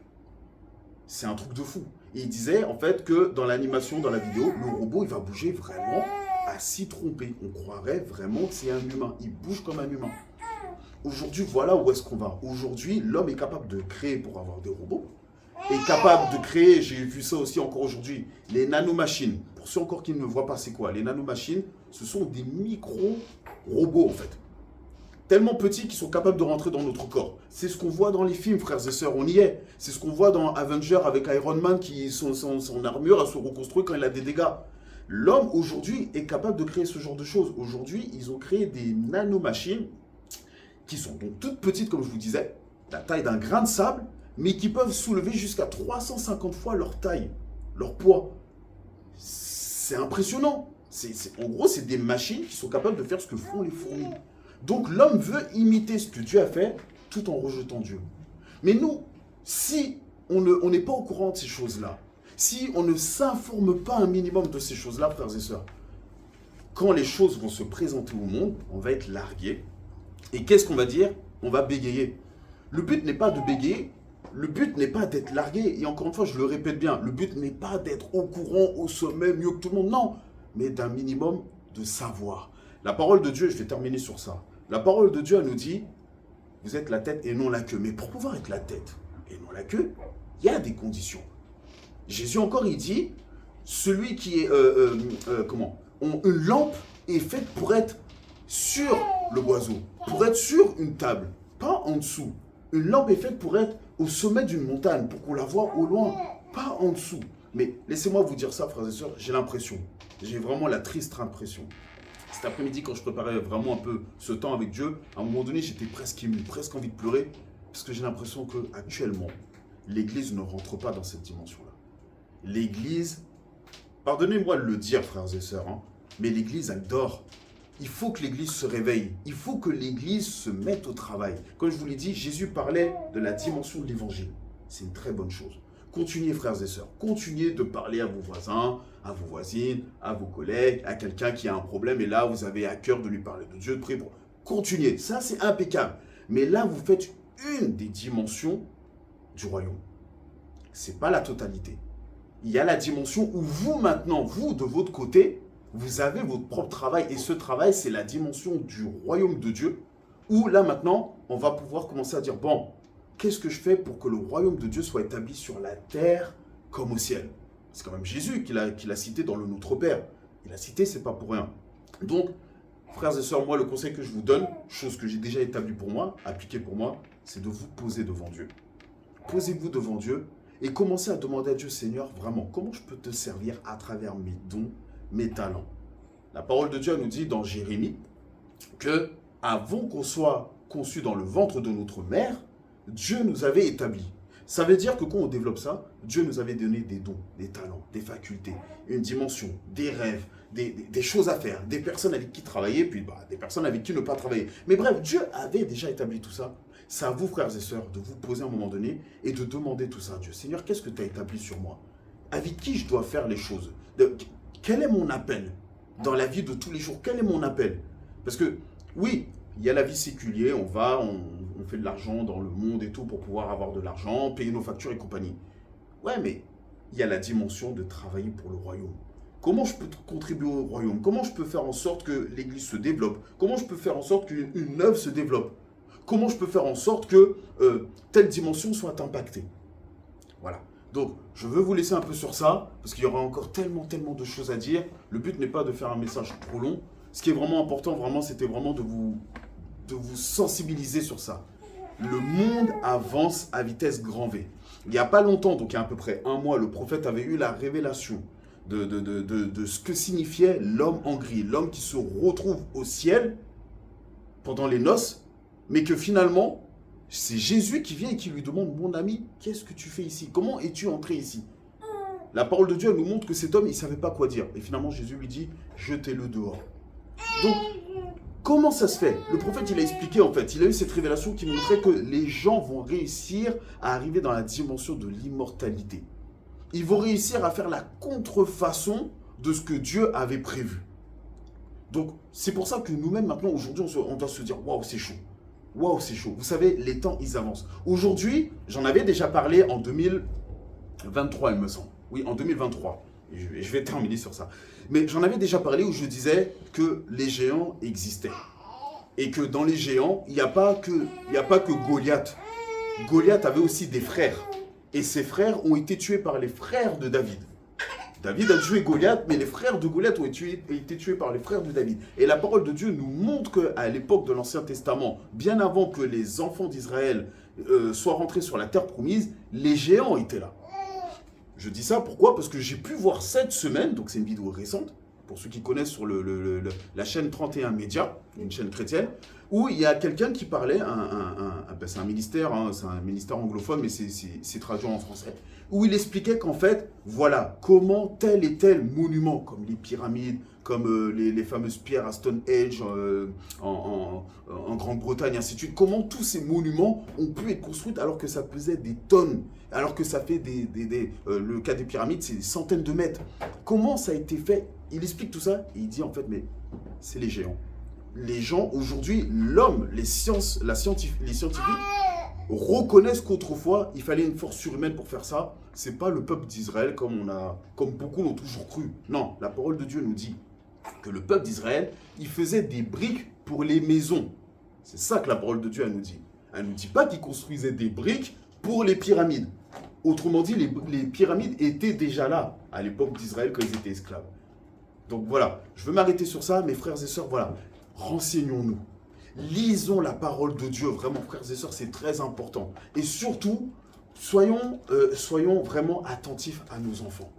[SPEAKER 2] C'est un truc de fou. Et il disait en fait que dans l'animation, dans la vidéo, le robot il va bouger vraiment à s'y tromper. On croirait vraiment que c'est un humain. Il bouge comme un humain. Aujourd'hui, voilà où est-ce qu'on va. Aujourd'hui, l'homme est capable de créer pour avoir des robots. Est capable de créer, j'ai vu ça aussi encore aujourd'hui, les nanomachines. Pour ceux encore qui ne me voient pas, c'est quoi? Les nanomachines, ce sont des micro-robots en fait. Tellement petits qu'ils sont capables de rentrer dans notre corps. C'est ce qu'on voit dans les films, frères et sœurs, on y est. C'est ce qu'on voit dans Avengers avec Iron Man qui son armure se reconstruit quand il a des dégâts. L'homme aujourd'hui est capable de créer ce genre de choses. Aujourd'hui, ils ont créé des nanomachines qui sont donc toutes petites, comme je vous disais, la taille d'un grain de sable, mais qui peuvent soulever jusqu'à 350 fois leur taille, leur poids. C'est impressionnant. En gros, c'est des machines qui sont capables de faire ce que font les fourmis. Donc l'homme veut imiter ce que Dieu a fait tout en rejetant Dieu. Mais nous, si on n'est pas au courant de ces choses-là, si on ne s'informe pas un minimum de ces choses-là, frères et sœurs, quand les choses vont se présenter au monde, on va être largué. Et qu'est-ce qu'on va dire? On va bégayer. Le but n'est pas de bégayer, le but n'est pas d'être largué. Et encore une fois, je le répète bien, le but n'est pas d'être au courant, au sommet, mieux que tout le monde, non. Mais d'un minimum de savoir. La parole de Dieu, je vais terminer sur ça. La parole de Dieu, elle nous dit, vous êtes la tête et non la queue. Mais pour pouvoir être la tête et non la queue, Il y a des conditions. Jésus encore, il dit, celui qui est, une lampe est faite pour être sur le boiseau, pour être sur une table, pas en dessous. Une lampe est faite pour être au sommet d'une montagne, pour qu'on la voit au loin, pas en dessous. Mais laissez-moi vous dire ça, frères et sœurs, j'ai l'impression, j'ai vraiment la triste impression. Cet après-midi, quand je préparais vraiment un peu ce temps avec Dieu, à un moment donné, j'étais presque ému, presque envie de pleurer, parce que j'ai l'impression qu'actuellement, l'Église ne rentre pas dans cette dimension-là. L'Église, pardonnez-moi de le dire, frères et sœurs, mais l'Église, elle dort. Il faut que l'Église se réveille. Il faut que l'Église se mette au travail. Comme je vous l'ai dit, Jésus parlait de la dimension de l'Évangile. C'est une très bonne chose. Continuez, frères et sœurs. Continuez de parler à vos voisins, à vos voisines, à vos collègues, à quelqu'un qui a un problème. Et là, vous avez à cœur de lui parler de Dieu, de prier pour... Continuez. Ça, c'est impeccable. Mais là, vous faites une des dimensions du royaume. Ce n'est pas la totalité. Il y a la dimension où vous, maintenant, vous, de votre côté, vous avez votre propre travail. Et ce travail, c'est la dimension du royaume de Dieu. Où là, maintenant, on va pouvoir commencer à dire, bon, qu'est-ce que je fais pour que le royaume de Dieu soit établi sur la terre comme au ciel? C'est quand même Jésus qui l'a cité dans le Notre Père. Il l'a cité, c'est pas pour rien. Donc, frères et sœurs, moi, le conseil que je vous donne, chose que j'ai déjà établie pour moi, appliquée pour moi, c'est de vous poser devant Dieu. Posez-vous devant Dieu et commencez à demander à Dieu, Seigneur, vraiment, comment je peux te servir à travers mes dons, mes talents? La parole de Dieu nous dit dans Jérémie que avant qu'on soit conçu dans le ventre de notre mère, Dieu nous avait établis. Ça veut dire que quand on développe ça, Dieu nous avait donné des dons, des talents, des facultés, une dimension, des rêves, des choses à faire, des personnes avec qui travailler, puis des personnes avec qui ne pas travailler. Mais bref, Dieu avait déjà établi tout ça. C'est à vous, frères et sœurs, de vous poser à un moment donné et de demander tout ça à Dieu. Seigneur, qu'est-ce que tu as établi sur moi? Avec qui je dois faire les choses? Quel est mon appel dans la vie de tous les jours? Quel est mon appel? Parce que, oui, il y a la vie séculière, on fait de l'argent dans le monde et tout pour pouvoir avoir de l'argent, payer nos factures et compagnie. Ouais, mais il y a la dimension de travailler pour le royaume. Comment je peux contribuer au royaume? Comment je peux faire en sorte que l'Église se développe? Comment je peux faire en sorte qu'une œuvre se développe? Comment je peux faire en sorte que telle dimension soit impactée? Voilà. Donc, je veux vous laisser un peu sur ça, parce qu'il y aura encore tellement de choses à dire. Le but n'est pas de faire un message trop long. Ce qui est vraiment important, vraiment, c'était vraiment de vous sensibiliser sur ça. Le monde avance à vitesse grand V. Il n'y a pas longtemps, donc il y a à peu près un mois, le prophète avait eu la révélation de ce que signifiait l'homme en gris, l'homme qui se retrouve au ciel pendant les noces, mais que finalement, c'est Jésus qui vient et qui lui demande, mon ami, qu'est-ce que tu fais ici? Comment es-tu entré ici? La parole de Dieu nous montre que cet homme, il ne savait pas quoi dire. Et finalement, Jésus lui dit, jetez-le dehors. Donc, comment ça se fait? Le prophète, il a expliqué en fait, il a eu cette révélation qui montrait que les gens vont réussir à arriver dans la dimension de l'immortalité. Ils vont réussir à faire la contrefaçon de ce que Dieu avait prévu. Donc, c'est pour ça que nous-mêmes, maintenant, aujourd'hui, on doit se dire, waouh, c'est chaud. Waouh, c'est chaud. Vous savez, les temps, ils avancent. Aujourd'hui, j'en avais déjà parlé en 2023, il me semble. Oui, en 2023. Et je vais terminer sur ça. Mais j'en avais déjà parlé où je disais que les géants existaient. Et que dans les géants, il n'y a pas que Goliath. Goliath avait aussi des frères. Et ces frères ont été tués par les frères de David. David a tué Goliath, mais les frères de Goliath ont été tués par les frères de David. Et la parole de Dieu nous montre qu'à l'époque de l'Ancien Testament, bien avant que les enfants d'Israël soient rentrés sur la terre promise, les géants étaient là. Je dis ça pourquoi? Parce que j'ai pu voir cette semaine, donc c'est une vidéo récente, pour ceux qui connaissent sur la chaîne 31 Média, une chaîne chrétienne, où il y a quelqu'un qui parlait, c'est un ministère, c'est un ministère anglophone, mais c'est traduit en français, où il expliquait qu'en fait, voilà, comment tel et tel monument, comme les pyramides, comme les fameuses pierres à Stonehenge en Grande-Bretagne, ainsi de suite, comment tous ces monuments ont pu être construits alors que ça pesait des tonnes, alors que ça fait le cas des pyramides, c'est des centaines de mètres. Comment ça a été fait? Il explique tout ça et il dit en fait, mais c'est les géants. Les gens, aujourd'hui, l'homme, les scientifiques reconnaissent qu'autrefois, il fallait une force surhumaine pour faire ça. C'est pas le peuple d'Israël comme beaucoup l'ont toujours cru. Non, la parole de Dieu nous dit que le peuple d'Israël, il faisait des briques pour les maisons. C'est ça que la parole de Dieu, elle nous dit. Elle ne nous dit pas qu'il construisait des briques pour les pyramides. Autrement dit, les pyramides étaient déjà là à l'époque d'Israël quand ils étaient esclaves. Donc voilà, je veux m'arrêter sur ça, mes frères et sœurs, voilà, renseignons-nous. Lisons la parole de Dieu, vraiment, frères et sœurs, c'est très important. Et surtout, soyons vraiment attentifs à nos enfants.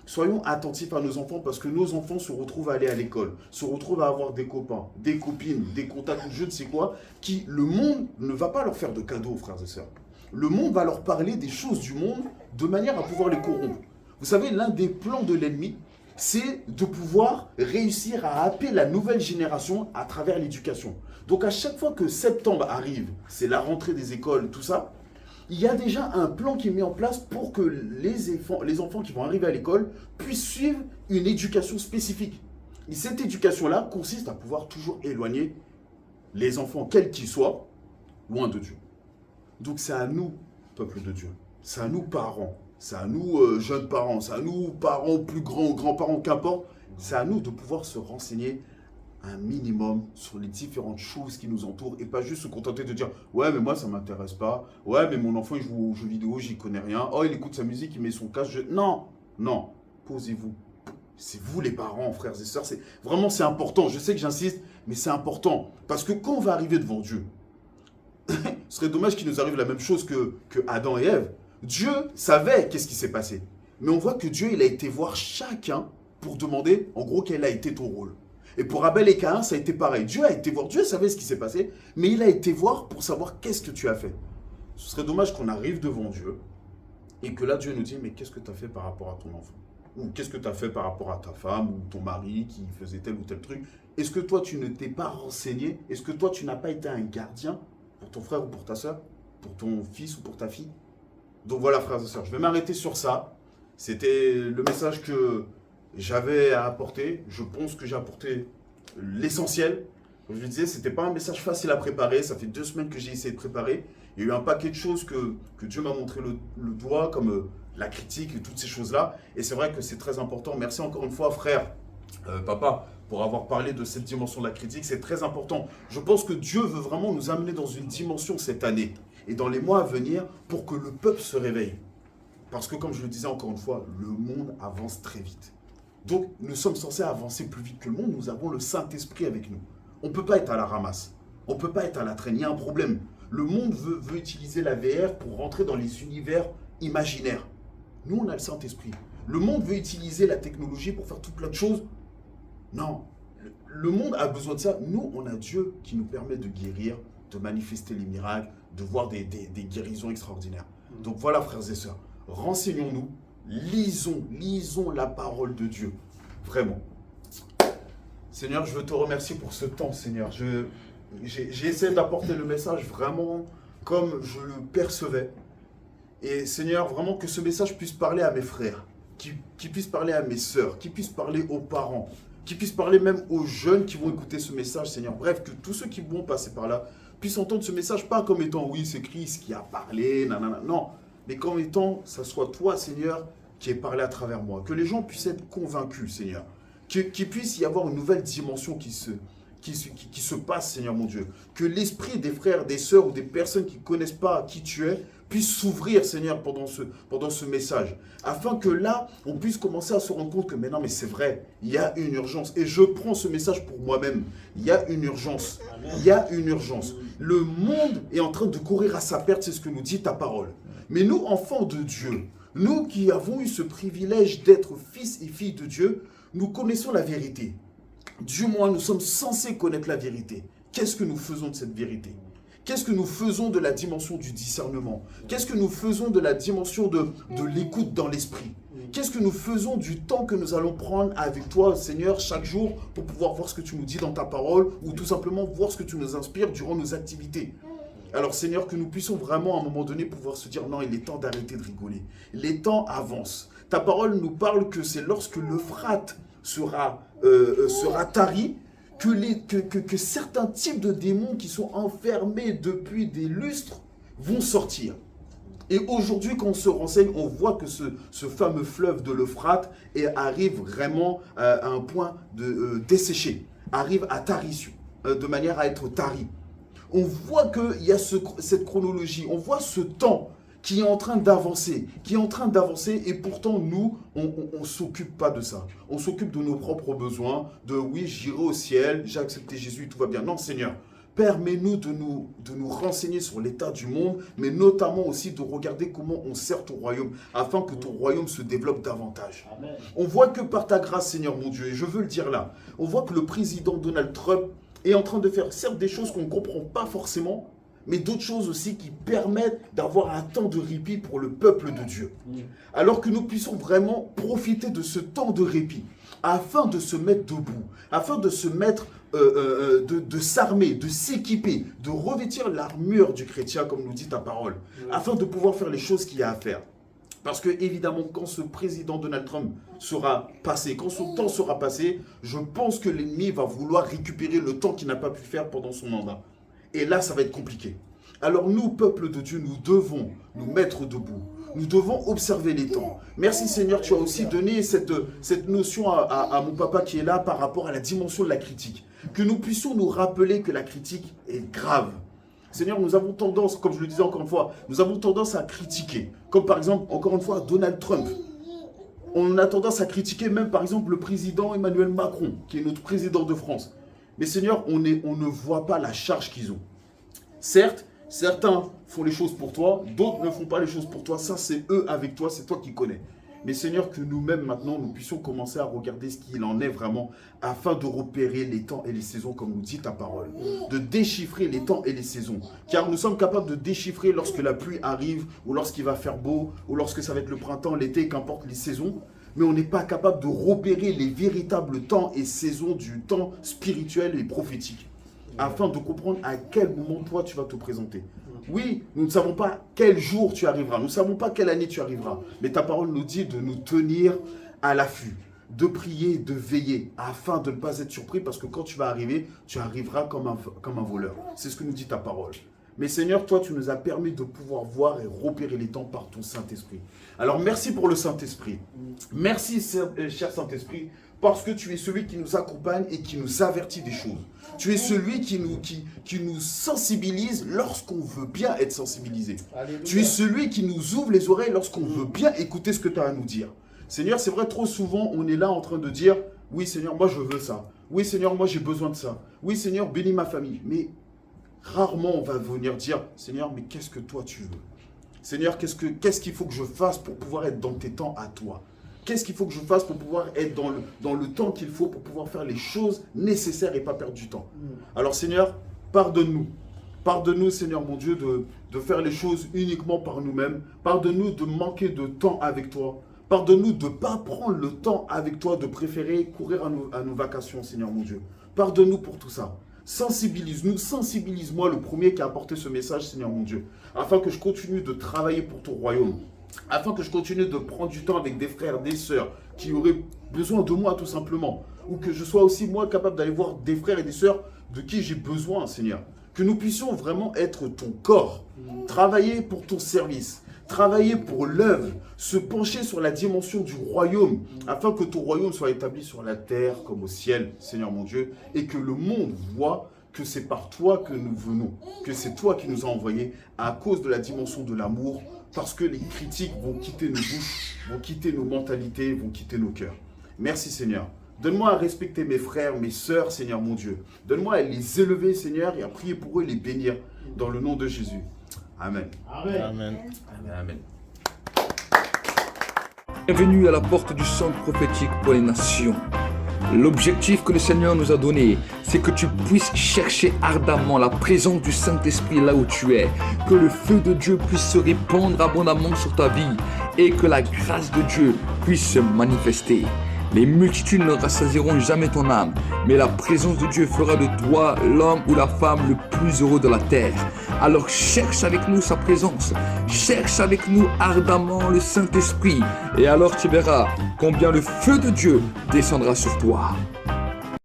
[SPEAKER 2] Soyons attentifs à nos enfants parce que nos enfants se retrouvent à aller à l'école, se retrouvent à avoir des copains, des copines, des contacts, je ne sais quoi, qui, le monde ne va pas leur faire de cadeaux, frères et sœurs. Le monde va leur parler des choses du monde de manière à pouvoir les corrompre. Vous savez, l'un des plans de l'ennemi, c'est de pouvoir réussir à happer la nouvelle génération à travers l'éducation. Donc à chaque fois que septembre arrive, c'est la rentrée des écoles, tout ça, il y a déjà un plan qui est mis en place pour que les enfants qui vont arriver à l'école puissent suivre une éducation spécifique. Et cette éducation-là consiste à pouvoir toujours éloigner les enfants, quels qu'ils soient, loin de Dieu. Donc c'est à nous, peuple de Dieu, c'est à nous parents, c'est à nous jeunes parents, c'est à nous parents plus grands, grands-parents, qu'importe, c'est à nous de pouvoir se renseigner un minimum sur les différentes choses qui nous entourent et pas juste se contenter de dire « Ouais, mais moi, ça ne m'intéresse pas. Ouais, mais mon enfant, il joue aux jeux vidéo, j'y connais rien. Oh, il écoute sa musique, il met son casque. Non, non, posez-vous. C'est vous les parents, frères et sœurs. Vraiment, c'est important. Je sais que j'insiste, mais c'est important. Parce que quand on va arriver devant Dieu, ce serait dommage qu'il nous arrive la même chose que Adam et Ève. Dieu savait qu'est-ce qui s'est passé. Mais on voit que Dieu, il a été voir chacun pour demander, en gros, quel a été ton rôle. Et pour Abel et Caïn, ça a été pareil. Dieu a été voir, Dieu savait ce qui s'est passé, mais il a été voir pour savoir qu'est-ce que tu as fait. Ce serait dommage qu'on arrive devant Dieu et que là, Dieu nous dit, mais qu'est-ce que tu as fait par rapport à ton enfant? Ou qu'est-ce que tu as fait par rapport à ta femme ou ton mari qui faisait tel ou tel truc? Est-ce que toi, tu ne t'es pas renseigné? Est-ce que toi, tu n'as pas été un gardien pour ton frère ou pour ta soeur? Pour ton fils ou pour ta fille? Donc voilà, frères et sœurs, je vais m'arrêter sur ça. C'était le message que j'avais à apporter. Je pense que j'ai apporté l'essentiel. Comme je le disais, ce n'était pas un message facile à préparer. Ça fait 2 semaines que j'ai essayé de préparer. Il y a eu un paquet de choses que Dieu m'a montré le doigt, comme la critique et toutes ces choses-là. Et c'est vrai que c'est très important. Merci encore une fois, frère, papa, pour avoir parlé de cette dimension de la critique. C'est très important. Je pense que Dieu veut vraiment nous amener dans une dimension cette année et dans les mois à venir pour que le peuple se réveille. Parce que, comme je le disais encore une fois, le monde avance très vite. Donc, nous sommes censés avancer plus vite que le monde. Nous avons le Saint-Esprit avec nous. On ne peut pas être à la ramasse. On ne peut pas être à la traîne. Il y a un problème. Le monde veut utiliser la VR pour rentrer dans les univers imaginaires. Nous, on a le Saint-Esprit. Le monde veut utiliser la technologie pour faire tout plein de choses. Non. Le monde a besoin de ça. Nous, on a Dieu qui nous permet de guérir, de manifester les miracles, de voir des guérisons extraordinaires. Donc voilà, frères et sœurs. Renseignons-nous, lisons la parole de Dieu, vraiment. Seigneur, je veux te remercier pour ce temps, Seigneur. J'ai essayé d'apporter le message vraiment comme je le percevais. Et Seigneur, vraiment que ce message puisse parler à mes frères, qui puisse parler à mes sœurs, qui puisse parler aux parents, qui puisse parler même aux jeunes qui vont écouter ce message, Seigneur. Bref, que tous ceux qui vont passer par là puissent entendre ce message, pas comme étant, oui, c'est Christ qui a parlé, nanana, non. Mais comme étant, ça soit toi, Seigneur, qui ait parlé à travers moi. Que les gens puissent être convaincus, Seigneur. Qu'il puisse y avoir une nouvelle dimension qui se passe, Seigneur mon Dieu. Que l'esprit des frères, des sœurs ou des personnes qui ne connaissent pas qui tu es puisse s'ouvrir, Seigneur, pendant ce message. Afin que là, on puisse commencer à se rendre compte que, mais non, mais c'est vrai, il y a une urgence. Et je prends ce message pour moi-même. Il y a une urgence. Il y a une urgence. Le monde est en train de courir à sa perte, c'est ce que nous dit ta parole. Mais nous, enfants de Dieu, nous qui avons eu ce privilège d'être fils et filles de Dieu, nous connaissons la vérité. Du moins, nous sommes censés connaître la vérité. Qu'est-ce que nous faisons de cette vérité? Qu'est-ce que nous faisons de la dimension du discernement? Qu'est-ce que nous faisons de la dimension de l'écoute dans l'esprit? Qu'est-ce que nous faisons du temps que nous allons prendre avec toi, Seigneur, chaque jour pour pouvoir voir ce que tu nous dis dans ta parole ou tout simplement voir ce que tu nous inspires durant nos activités? Alors Seigneur, que nous puissions vraiment à un moment donné pouvoir se dire non, il est temps d'arrêter de rigoler. Les temps avancent. Ta parole nous parle que c'est lorsque l'Euphrate sera tari que certains types de démons qui sont enfermés depuis des lustres vont sortir. Et aujourd'hui, quand on se renseigne, on voit que ce fameux fleuve de l'Euphrate arrive vraiment à un point de desséché, arrive à tarition, de manière à être tari. On voit qu'il y a cette chronologie, on voit ce temps qui est en train d'avancer, et pourtant nous, on ne s'occupe pas de ça. On s'occupe de nos propres besoins, de oui, j'irai au ciel, j'ai accepté Jésus, tout va bien. Non, Seigneur, permets-nous de nous renseigner sur l'état du monde, mais notamment aussi de regarder comment on sert ton royaume, afin que ton royaume se développe davantage.
[SPEAKER 4] Amen.
[SPEAKER 2] On voit que par ta grâce, Seigneur mon Dieu, et je veux le dire là, on voit que le président Donald Trump est en train de faire certes des choses qu'on ne comprend pas forcément, mais d'autres choses aussi qui permettent d'avoir un temps de répit pour le peuple de Dieu. Alors que nous puissions vraiment profiter de ce temps de répit, afin de se mettre debout, afin de se mettre, de s'armer, de s'équiper, de revêtir l'armure du chrétien, comme nous dit ta parole, afin de pouvoir faire les choses qu'il y a à faire. Parce que, évidemment, quand ce président Donald Trump sera passé, quand son temps sera passé, je pense que l'ennemi va vouloir récupérer le temps qu'il n'a pas pu faire pendant son mandat. Et là, ça va être compliqué. Alors nous, peuple de Dieu, nous devons nous mettre debout. Nous devons observer les temps. Merci Seigneur, tu as aussi donné cette notion à mon papa qui est là par rapport à la dimension de la critique. Que nous puissions nous rappeler que la critique est grave. Seigneur, nous avons tendance, comme je le disais encore une fois, nous avons tendance à critiquer. Comme par exemple, encore une fois, Donald Trump. On a tendance à critiquer même par exemple le président Emmanuel Macron, qui est notre président de France. Mais Seigneur, on ne voit pas la charge qu'ils ont. Certes, certains font les choses pour toi, d'autres ne font pas les choses pour toi. Ça, c'est eux avec toi, c'est toi qui connais. Mais Seigneur, que nous-mêmes maintenant, nous puissions commencer à regarder ce qu'il en est vraiment, afin de repérer les temps et les saisons, comme nous dit ta parole. De déchiffrer les temps et les saisons. Car nous sommes capables de déchiffrer lorsque la pluie arrive, ou lorsqu'il va faire beau, ou lorsque ça va être le printemps, l'été, qu'importe les saisons. Mais on n'est pas capable de repérer les véritables temps et saisons du temps spirituel et prophétique. Afin de comprendre à quel moment toi tu vas te présenter. Oui, nous ne savons pas quel jour tu arriveras, nous ne savons pas quelle année tu arriveras, mais ta parole nous dit de nous tenir à l'affût, de prier, de veiller, afin de ne pas être surpris, parce que quand tu vas arriver, tu arriveras comme un voleur. C'est ce que nous dit ta parole. Mais Seigneur, toi, tu nous as permis de pouvoir voir et repérer les temps par ton Saint-Esprit. Alors merci pour le Saint-Esprit. Merci, cher Saint-Esprit, parce que tu es celui qui nous accompagne et qui nous avertit des choses. Tu es celui qui nous sensibilise lorsqu'on veut bien être sensibilisé. Alléluia. Tu es celui qui nous ouvre les oreilles lorsqu'on veut bien écouter ce que tu as à nous dire. Seigneur, c'est vrai, trop souvent, on est là en train de dire « Oui, Seigneur, moi je veux ça. Oui, Seigneur, moi j'ai besoin de ça. Oui, Seigneur, bénis ma famille. » Mais rarement on va venir dire « Seigneur, mais qu'est-ce que toi tu veux? Seigneur, qu'est-ce qu'il faut que je fasse pour pouvoir être dans tes temps à toi? Qu'est-ce qu'il faut que je fasse pour pouvoir être dans le temps qu'il faut pour pouvoir faire les choses nécessaires et pas perdre du temps? Alors Seigneur, pardonne-nous. Pardonne-nous, Seigneur mon Dieu, de faire les choses uniquement par nous-mêmes. Pardonne-nous de manquer de temps avec toi. Pardonne-nous de ne pas prendre le temps avec toi, de préférer courir à nos vacations, Seigneur mon Dieu. Pardonne-nous pour tout ça. Sensibilise-nous, sensibilise-moi, le premier qui a apporté ce message, Seigneur mon Dieu, afin que je continue de travailler pour ton royaume. Afin que je continue de prendre du temps avec des frères, des sœurs qui auraient besoin de moi tout simplement. Ou que je sois aussi moi capable d'aller voir des frères et des sœurs de qui j'ai besoin, Seigneur. Que nous puissions vraiment être ton corps, travailler pour ton service, travailler pour l'œuvre, se pencher sur la dimension du royaume, afin que ton royaume soit établi sur la terre comme au ciel, Seigneur mon Dieu, et que le monde voit que c'est par toi que nous venons, que c'est toi qui nous as envoyés à cause de la dimension de l'amour, parce que les critiques vont quitter nos bouches, vont quitter nos mentalités, vont quitter nos cœurs. Merci Seigneur. Donne-moi à respecter mes frères, mes sœurs, Seigneur mon Dieu. Donne-moi à les élever, Seigneur, et à prier pour eux et les bénir dans le nom de Jésus. Amen.
[SPEAKER 4] Amen.
[SPEAKER 2] Amen. Amen.
[SPEAKER 1] Bienvenue à la porte du centre prophétique pour les nations. L'objectif que le Seigneur nous a donné, c'est que tu puisses chercher ardemment la présence du Saint-Esprit là où tu es, que le feu de Dieu puisse se répandre abondamment sur ta vie et que la grâce de Dieu puisse se manifester. Les multitudes ne rassasieront jamais ton âme, mais la présence de Dieu fera de toi l'homme ou la femme le plus heureux de la terre. Alors cherche avec nous sa présence, cherche avec nous ardemment le Saint-Esprit, et alors tu verras combien le feu de Dieu descendra sur toi.